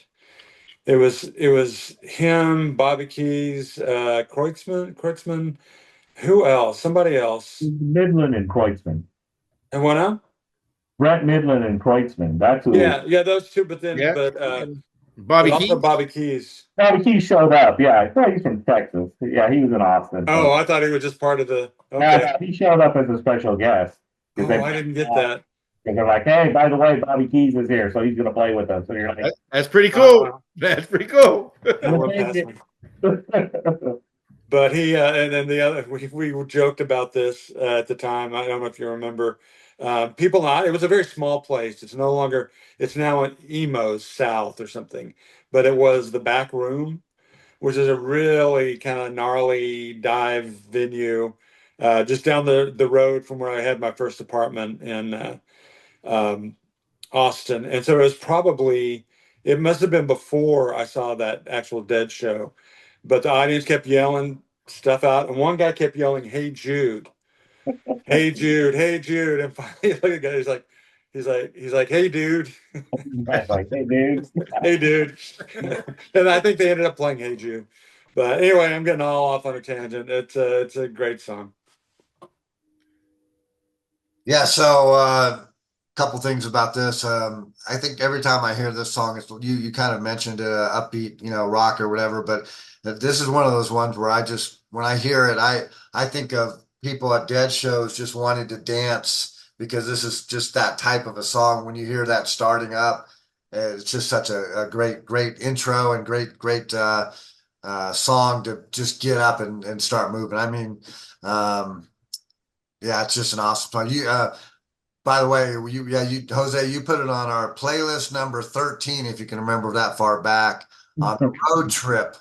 It was him, Bobby Keys, Kreutzmann. Who else? Somebody else. Midland and Kreutzmann. And what now? Brent Midland and Kreutzmann. That's who. Yeah, those two. But then, Bobby Keys. Bobby Keys. Bobby Keys showed up. Yeah, I thought he's from Texas. Yeah, he was in Austin. Oh, I thought he was just part of the. Okay. He showed up as a special guest. Oh, I didn't get that. And they're like, hey, by the way, Bobby Keys is here, so he's going to play with us. So you're like, that's pretty cool. That's pretty cool. But he and then the other, we joked about this at the time. I don't know if you remember. It was a very small place. It's now in Emos South or something, but it was the Back Room, which is a really kind of gnarly dive venue, just down the road from where I had my first apartment in Austin. And so it must have been before I saw that actual Dead show, but the audience kept yelling stuff out. And one guy kept yelling, "Hey Jude, hey Jude, hey Jude." And finally the guy was like, He's like, hey, dude. Right, like, hey, dude. Hey, dude. And I think they ended up playing Hey Jude. But anyway, I'm getting all off on a tangent. It's a great song. Yeah, so couple things about this. I think every time I hear this song, it's you kind of mentioned upbeat, rock or whatever, but this is one of those ones where when I hear it, I think of people at Dead shows just wanting to dance because this is just that type of a song. When you hear that starting up, it's just such a great intro and great song to just get up and start moving. I mean, yeah, it's just an awesome song. By the way, Jose, you put it on our playlist number 13, if you can remember that far back, on the road trip.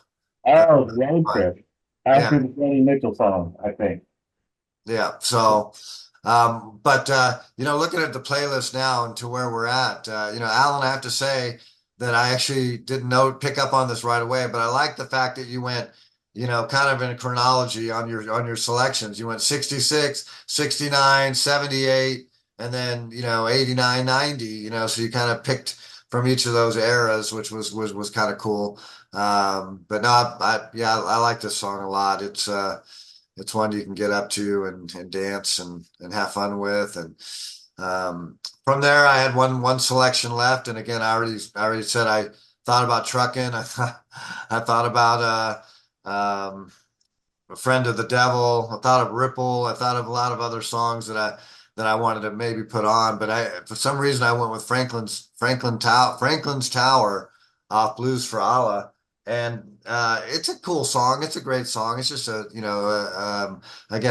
Oh, road trip. Yeah. After the Joni Mitchell song, I think. Yeah. So, but looking at the playlist now and to where we're at, Alan, I have to say that I actually didn't pick up on this right away, but I like the fact that you went, kind of in a chronology on your selections. You went 66, 69, 78, and then 89, 90. So you kind of picked from each of those eras, which was kind of cool. But no, I like this song a lot. It's one you can get up to and dance and have fun with. And from there, I had one selection left. And again, I already said I thought about Truckin'. I thought about A Friend of the Devil. I thought of Ripple. I thought of a lot of other songs that I wanted to maybe put on. But for some reason I went with Franklin's Tower off Blues for Allah. And it's a cool song. It's a great song. It's just again,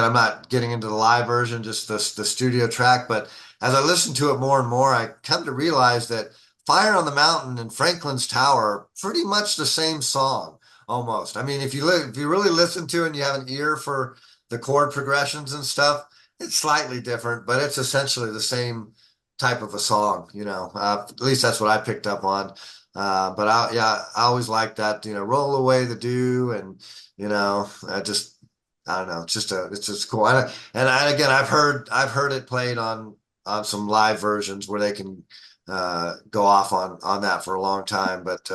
I'm not getting into the live version, just the studio track. But as I listen to it more and more, I come to realize that Fire on the Mountain and Franklin's Tower are pretty much the same song almost. I mean, if you really listen to it and you have an ear for the chord progressions and stuff, it's slightly different, but it's essentially the same type of a song. At least that's what I picked up on. But I always like that, roll away the dew, and I don't know, it's just cool. Again, I've heard it played on some live versions where they can go off on that for a long time, but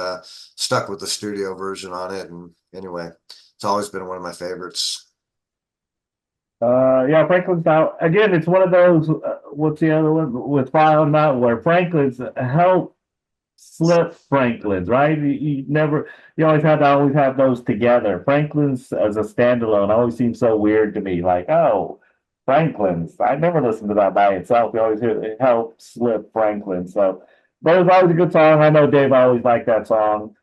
stuck with the studio version on it. And anyway, it's always been one of my favorites. Yeah, Franklin's out again. It's one of those. What's the other one with Fire on the Mountain where Franklin's help slip Franklin's, right? You always have those together. Franklin's as a standalone always seems so weird to me. Like, oh, Franklin's. I never listened to that by itself. You always hear it help slip Franklin. So, but it was always a good song. I know Dave always liked that song.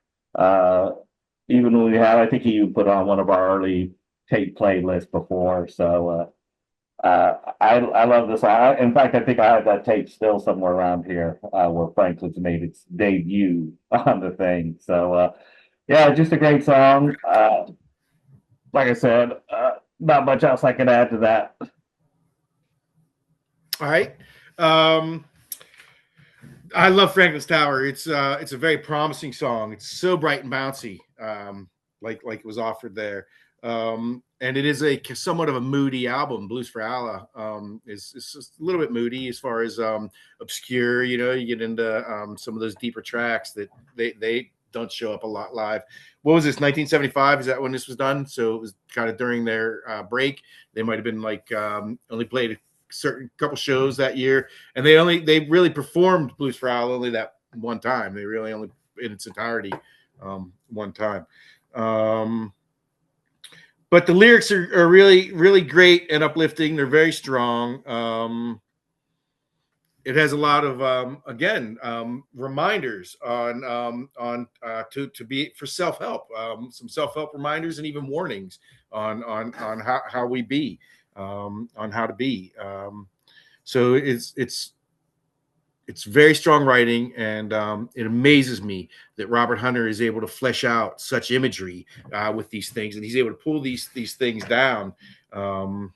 Even when I think he put on one of our early tape playlists before. So, I love this. In fact, I think I have that tape still somewhere around here where Franklin's made its debut on the thing. So, yeah, just a great song. Like I said, not much else I can add to that. All right. I love Franklin's Tower. It's a very promising song. It's so bright and bouncy, like it was offered there. And it is somewhat of a moody album. Blues for Allah is just a little bit moody as far as obscure. You get into some of those deeper tracks that they don't show up a lot live. What was this? 1975? Is that when this was done? So it was kind of during their break. They might have been like only played a certain couple shows that year, and they really performed Blues for Allah only that one time. They really only in its entirety one time. But the lyrics are really, really great and uplifting. They're very strong. It has a lot of reminders on to be for self-help, some self-help reminders and even warnings on how we be, on how to be. So it's very strong writing, and it amazes me that Robert Hunter is able to flesh out such imagery with these things, and he's able to pull these things down and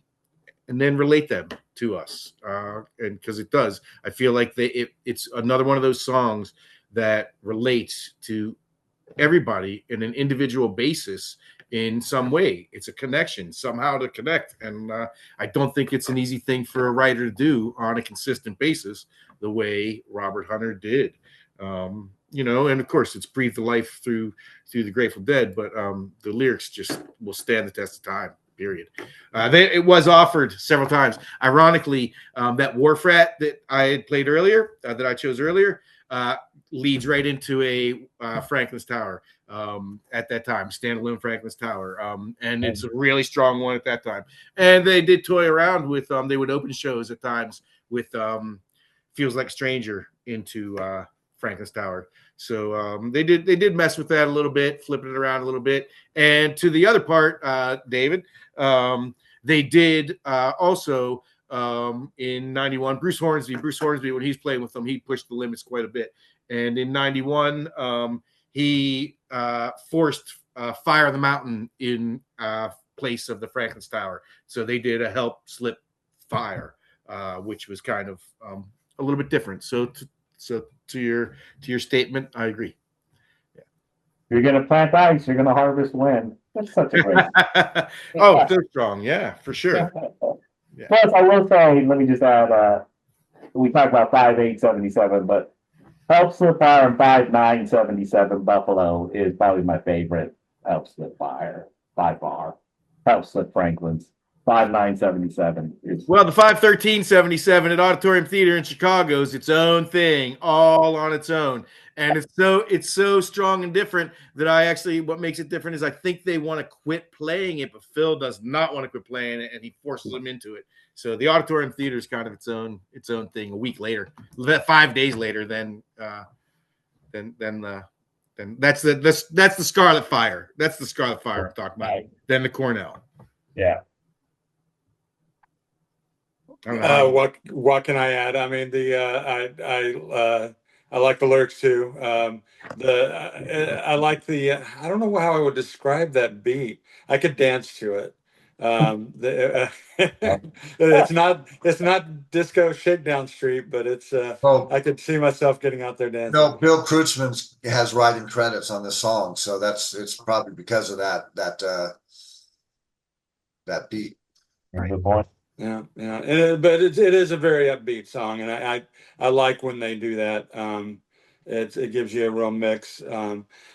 then relate them to us. And because it does, I feel like it's another one of those songs that relates to everybody in an individual basis in some way. It's a connection somehow to connect. And I don't think it's an easy thing for a writer to do on a consistent basis. the way Robert Hunter did. You know, and of course it's breathed life through the Grateful Dead, but the lyrics just will stand the test of time. Period. It was offered several times. Ironically, that Wharf Rat that I had played earlier, that I chose earlier, leads right into a Franklin's Tower at that time, standalone Franklin's Tower, and it's a really strong one at that time. And they did toy around with they would open shows at times with Feels Like a Stranger into Franklin's Tower. So they did mess with that a little bit, flipping it around a little bit. And to the other part, David, they did also in 91, Bruce Hornsby, when he's playing with them, he pushed the limits quite a bit. And in 91, he forced Fire on the Mountain in place of the Franklin's Tower. So they did a Help Slip Fire, which was kind of a little bit different. So to your statement, I agree. If you're gonna plant ice, you're gonna harvest wind. That's such a great. Oh, they're strong, yeah, for sure. Yeah. Plus, I will say, let me just add, we talked about 5.877, but Help Slip Fire and 5.977 Buffalo is probably my favorite Help Slip Fire by far. Help Slip Franklin's 5.977 is Well, the 51377 at Auditorium Theater in Chicago is its own thing, all on its own. And it's so strong and different that what makes it different is I think they want to quit playing it, but Phil does not want to quit playing it, and he forces them into it. So the Auditorium Theater is kind of its own thing. A week later, 5 days later, then that's the Scarlet Fire. That's the Scarlet Fire I'm talking about. Right. Then the Cornell. Yeah. What can I add? I mean, I like the lyrics too. I like I don't know how I would describe that beat. I could dance to it. It's not disco shakedown street, but it's I could see myself getting out there dancing. No, Bill Kreutzmann has writing credits on this song, so it's probably because of that beat. Good point. Yeah. But it is a very upbeat song, and I like when they do that. It gives you a real mix.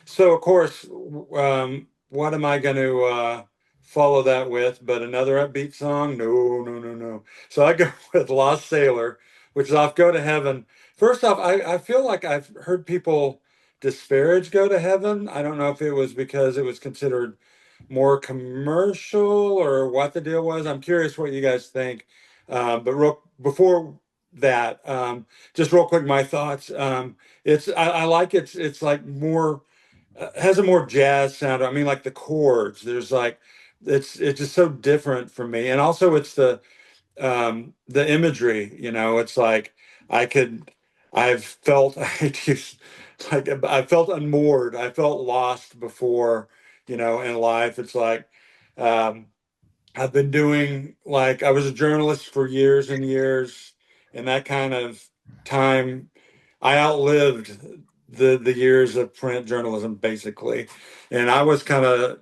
So of course, what am I going to follow that with? But another upbeat song? No. So I go with Lost Sailor, which is off Go to Heaven. First off, I feel like I've heard people disparage Go to Heaven. I don't know if it was because it was considered more commercial or what the deal was. I'm curious what you guys think. But before that, just real quick, my thoughts. I like it's like more has a more jazz sound. I mean, like the chords. There's like it's just so different for me, and also it's the imagery. You know, it's like I've felt I felt unmoored. I felt lost before. You know, in life, it's like I've been doing I was a journalist for years and years, and that kind of time I outlived the years of print journalism basically, and I was kind of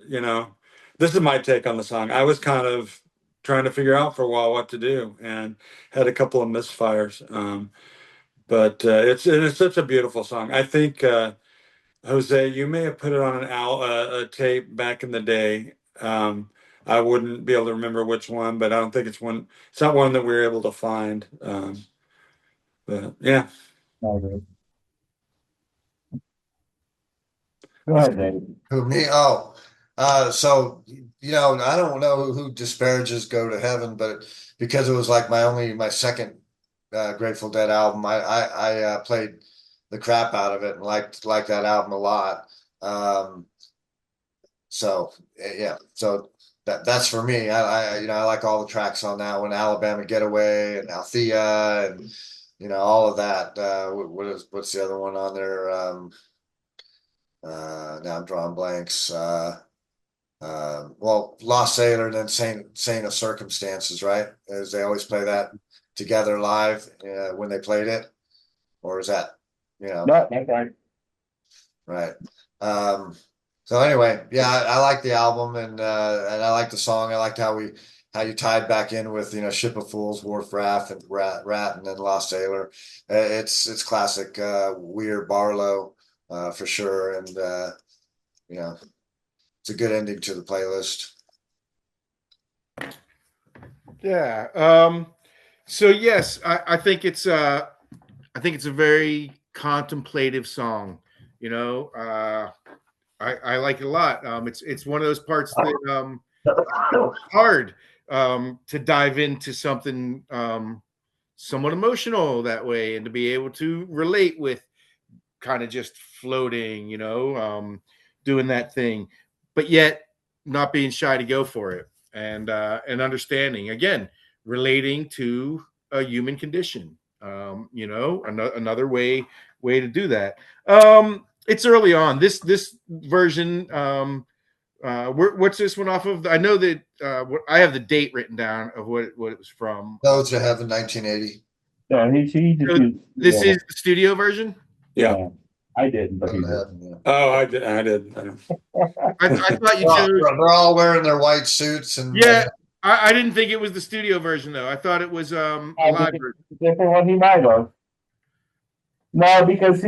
this is my take on the song. I was kind of trying to figure out for a while what to do, and had a couple of misfires. But it's such a beautiful song. I think. Jose, you may have put it on a tape back in the day. I wouldn't be able to remember which one, but I don't think it's one. It's not one that we were able to find. But yeah. Go ahead, David. Who, me? Oh, so I don't know who disparages Go to Heaven, but because it was like my second Grateful Dead album, I played the crap out of it and liked that album a lot. So yeah, so that's for me. I like all the tracks on that one, Alabama Getaway and Althea and all of that. What's the other one on there? Now I'm drawing blanks. Well, Lost Sailor and then Saint of Circumstances, right? As they always play that together live when they played it, or is that? No, that's right. Right. So anyway, yeah, I like the album and I like the song. I liked how how you tied back in with, Ship of Fools, Wharf Rat, and Rat, and then Lost Sailor. It's classic Weir Barlow for sure, and it's a good ending to the playlist. Yeah. So yes, I think it's a very contemplative song. I like it a lot. It's one of those parts that hard to dive into something somewhat emotional that way, and to be able to relate with kind of just floating, doing that thing, but yet not being shy to go for it, and understanding, again, relating to a human condition. Another way to do that. It's early on. This version. What's this one off of? I know that I have the date written down of what it was from. Road to Heaven, 1980. Yeah, he just used, This is the studio version. Yeah. I didn't, but he did. Yeah. Oh, I did. I thought you chose. They're all wearing their white suits, and Yeah, I didn't think it was the studio version though. I thought it was a live version. Different one he might have. No, because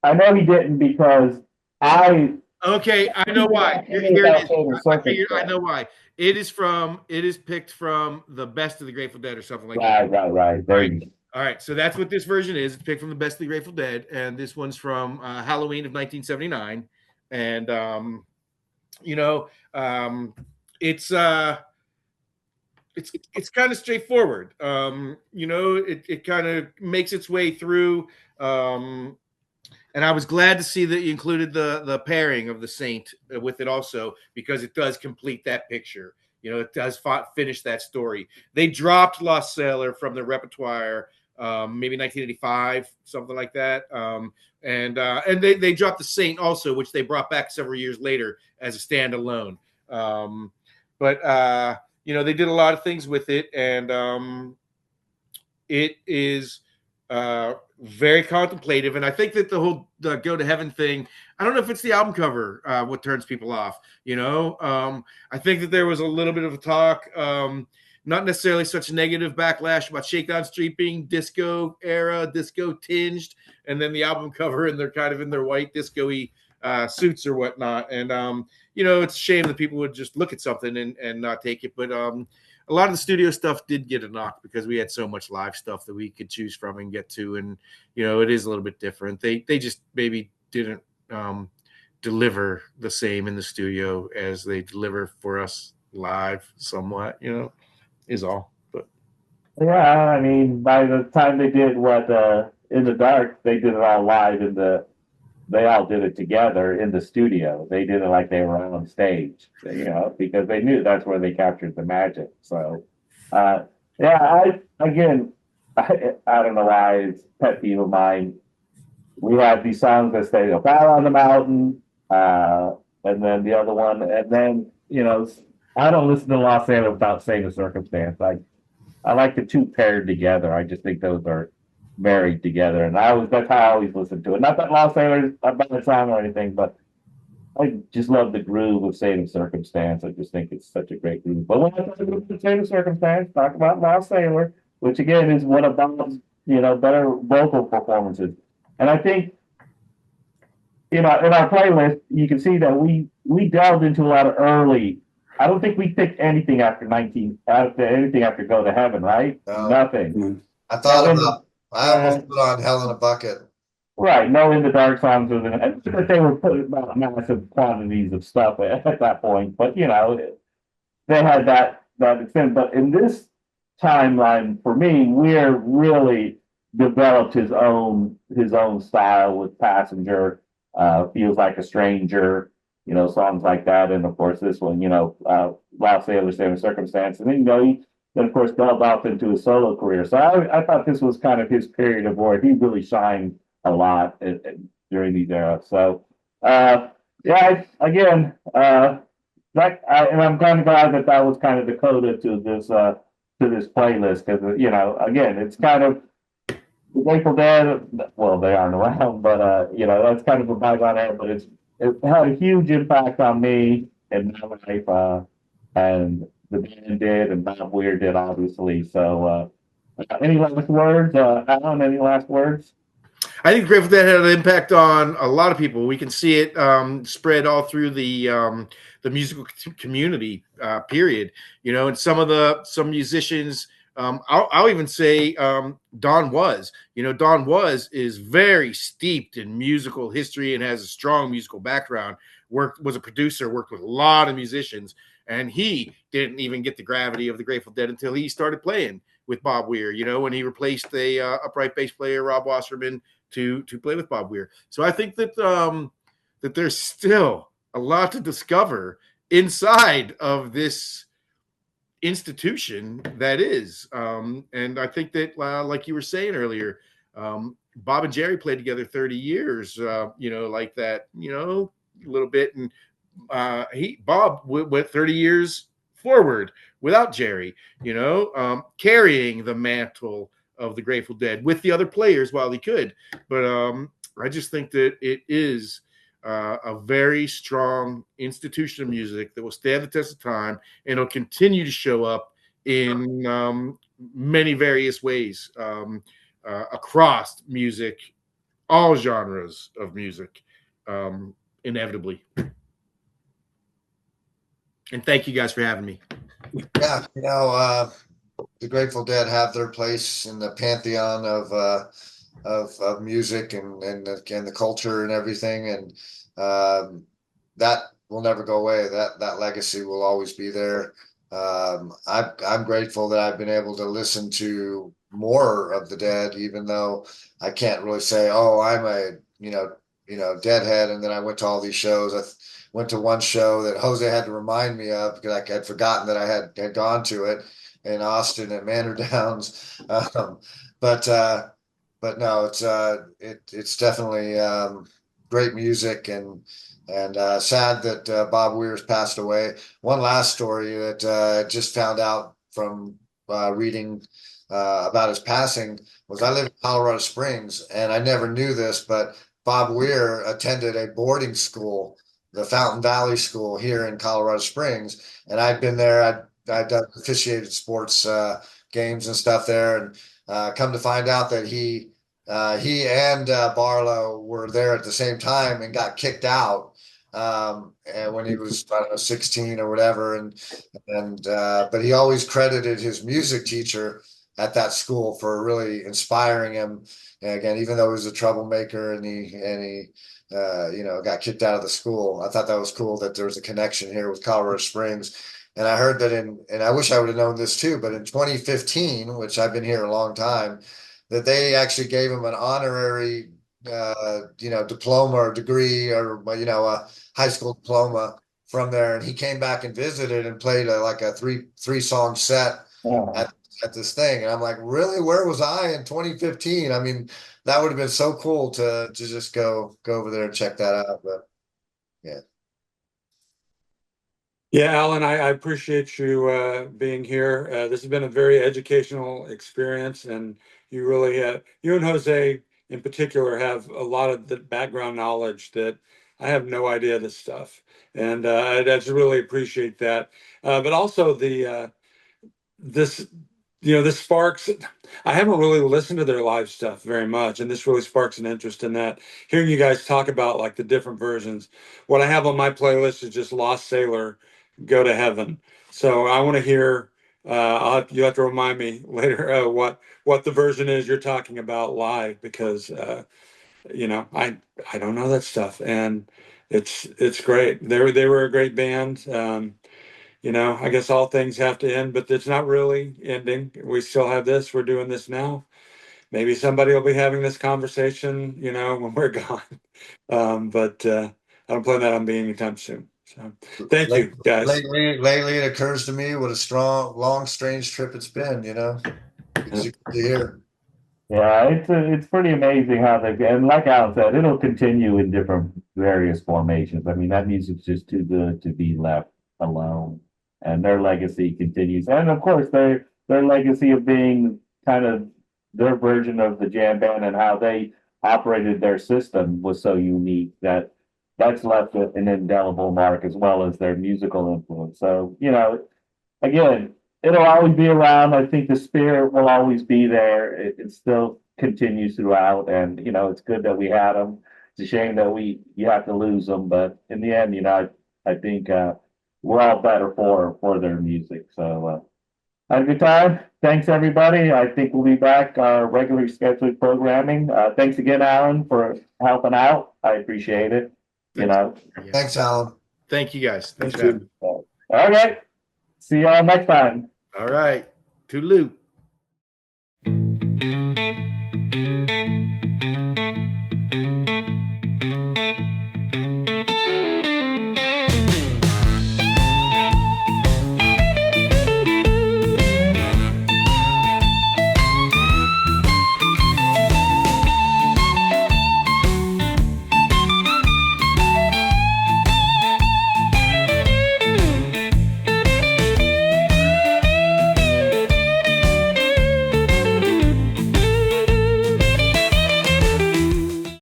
I know he didn't, because Okay, I know why. Here it is. I know why. It is picked from the Best of the Grateful Dead or something like that. Right. There you go. All right, so that's what this version is. It's picked from the Best of the Grateful Dead, and this one's from Halloween of 1979. And it's kind of straightforward. It kind of makes its way through. And I was glad to see that you included the pairing of the Saint with it also, because it does complete that picture. It does finish that story. They dropped Lost Sailor from the repertoire, maybe 1985, something like that. And they dropped the Saint also, which they brought back several years later as a standalone. But they did a lot of things with it, and it is very contemplative. And I think that the whole Go to Heaven thing, I don't know if it's the album cover what turns people off. I think that there was a little bit of a talk, not necessarily such a negative backlash about Shakedown Street being disco era, disco tinged, and then the album cover, and they're kind of in their white disco-y suits or whatnot. And it's a shame that people would just look at something and not take it. But a lot of the studio stuff did get a knock because we had so much live stuff that we could choose from and get to. And, it is a little bit different. They just maybe didn't deliver the same in the studio as they deliver for us live somewhat, is all. But yeah, I mean, by the time they did what In the Dark, they did it all live they all did it together in the studio. They did it like they were on stage, because they knew that's where they captured the magic. So, I don't know why it's pet peeve of mine. We have these songs that say "Battle on the Mountain," and then the other one, and then I don't listen to Lost Sailor without saying a circumstance. I like the two paired together. I just think those are married together, and that's how I always listen to it. Not that Lost Sailor is a bad song or anything, but I just love the groove of State of Circumstance. I just think it's such a great groove. But when I talk about State of Circumstance, talk about Lost Sailor, which again is one of Bob's better vocal performances. And I think in our playlist you can see that we delved into a lot of early. I don't think we picked anything after Go to Heaven, right? Nothing. I thought I almost put on Hell in a Bucket. Right, no In the Dark songs was in it. But they were putting about massive quantities of stuff at that point. But they had that extent. But in this timeline, for me, Weir really developed his own style with Passenger, Feels Like a Stranger, songs like that, and of course this one, Lost Sailor, State of Circumstance, and then he then of course delved off into his solo career. So I thought this was kind of his period of where he really shined a lot during these eras. So and I'm kind of glad that was kind of the coda to this playlist, because again, it's kind of the Grateful Dead. Well, they aren't around, but that's kind of a bygone era. But it had a huge impact on me in my life, and the band did and Bob Weir did, obviously. So, any last words, Alan? Any last words? I think Grateful Dead had an impact on a lot of people. We can see it spread all through the musical community. Period. You know, and some musicians. I'll even say Don Was. You know, Don is very steeped in musical history and has a strong musical background. Was a producer, worked with a lot of musicians, and he didn't even get the gravity of the Grateful Dead until he started playing with Bob Weir. You know, when he replaced the upright bass player Rob Wasserman to play with Bob Weir. So I think that that there's still a lot to discover inside of this institution that is. And I think that, like you were saying earlier, Bob and Jerry played together 30 years, you know, like that, you know, a little bit. And Bob went 30 years forward without Jerry, you know, carrying the mantle of the Grateful Dead with the other players while he could. But I just think that it is a very strong institution of music that will stand the test of time and it'll continue to show up in many various ways across music, all genres of music, inevitably. And thank you guys for having me. Yeah, you know, the Grateful Dead have their place in the pantheon of music and the culture and everything, and that will never go away. That legacy will always be there. I'm grateful that I've been able to listen to more of the Dead, even though I can't really say, oh, I'm a Deadhead, and then I went to all these shows. I went to one show that Jose had to remind me of because I had forgotten that I had gone to it in Austin at Manor Downs. But no, it's definitely great music and sad that Bob Weir's passed away. One last story that I just found out from reading about his passing was I live in Colorado Springs, and I never knew this, but Bob Weir attended a boarding school, the Fountain Valley School here in Colorado Springs, and I'd been there. I'd done officiated sports games and stuff there, and come to find out that he and Barlow were there at the same time and got kicked out and when he was, I don't know, 16 or whatever, and but he always credited his music teacher at that school for really inspiring him. And again, even though he was a troublemaker and he got kicked out of the school, I thought that was cool that there was a connection here with Colorado Springs. And I heard that and I wish I would have known this too, but in 2015, which I've been here a long time, that they actually gave him an honorary diploma or degree or a high school diploma from there, and he came back and visited and played like a three song set at this thing, and I'm like, really, where was I in 2015? I mean, that would have been so cool to just go over there and check that out. But yeah, Alan, I appreciate you being here. This has been a very educational experience, and you really you and Jose in particular have a lot of the background knowledge that I have no idea this stuff, and I just really appreciate that. But also this sparks. I haven't really listened to their live stuff very much, and this really sparks an interest in that. Hearing you guys talk about like the different versions. What I have on my playlist is just Lost Sailor, Go to Heaven. So I want to hear. You have to remind me later what the version is you're talking about live, because I don't know that stuff, and it's great. They were a great band. I guess all things have to end, but it's not really ending. We still have this. We're doing this now. Maybe somebody will be having this conversation, when we're gone. But I don't plan that on being anytime soon. So thank you, guys. Lately, it occurs to me what a strong, long, strange trip it's been. It's good to hear. Yeah, it's pretty amazing how and like Al said, it'll continue in different various formations. I mean, that music's just too good to be left alone, and their legacy continues. And of course, their legacy of being kind of their version of the jam band and how they operated their system was so unique that's left an indelible mark as well as their musical influence. So again, it'll always be around. I think the spirit will always be there. It still continues throughout, and it's good that we had them. It's a shame that you have to lose them, but in the end, I think we're all better for their music. So have a good time. Thanks everybody. I think we'll be back our regularly scheduled programming. Thanks again, Alan, for helping out. I appreciate it. Yeah. Thanks, Alan. Thank you guys. Thanks Thank for you. having me. All right. See y'all next time. All right. Toodaloo.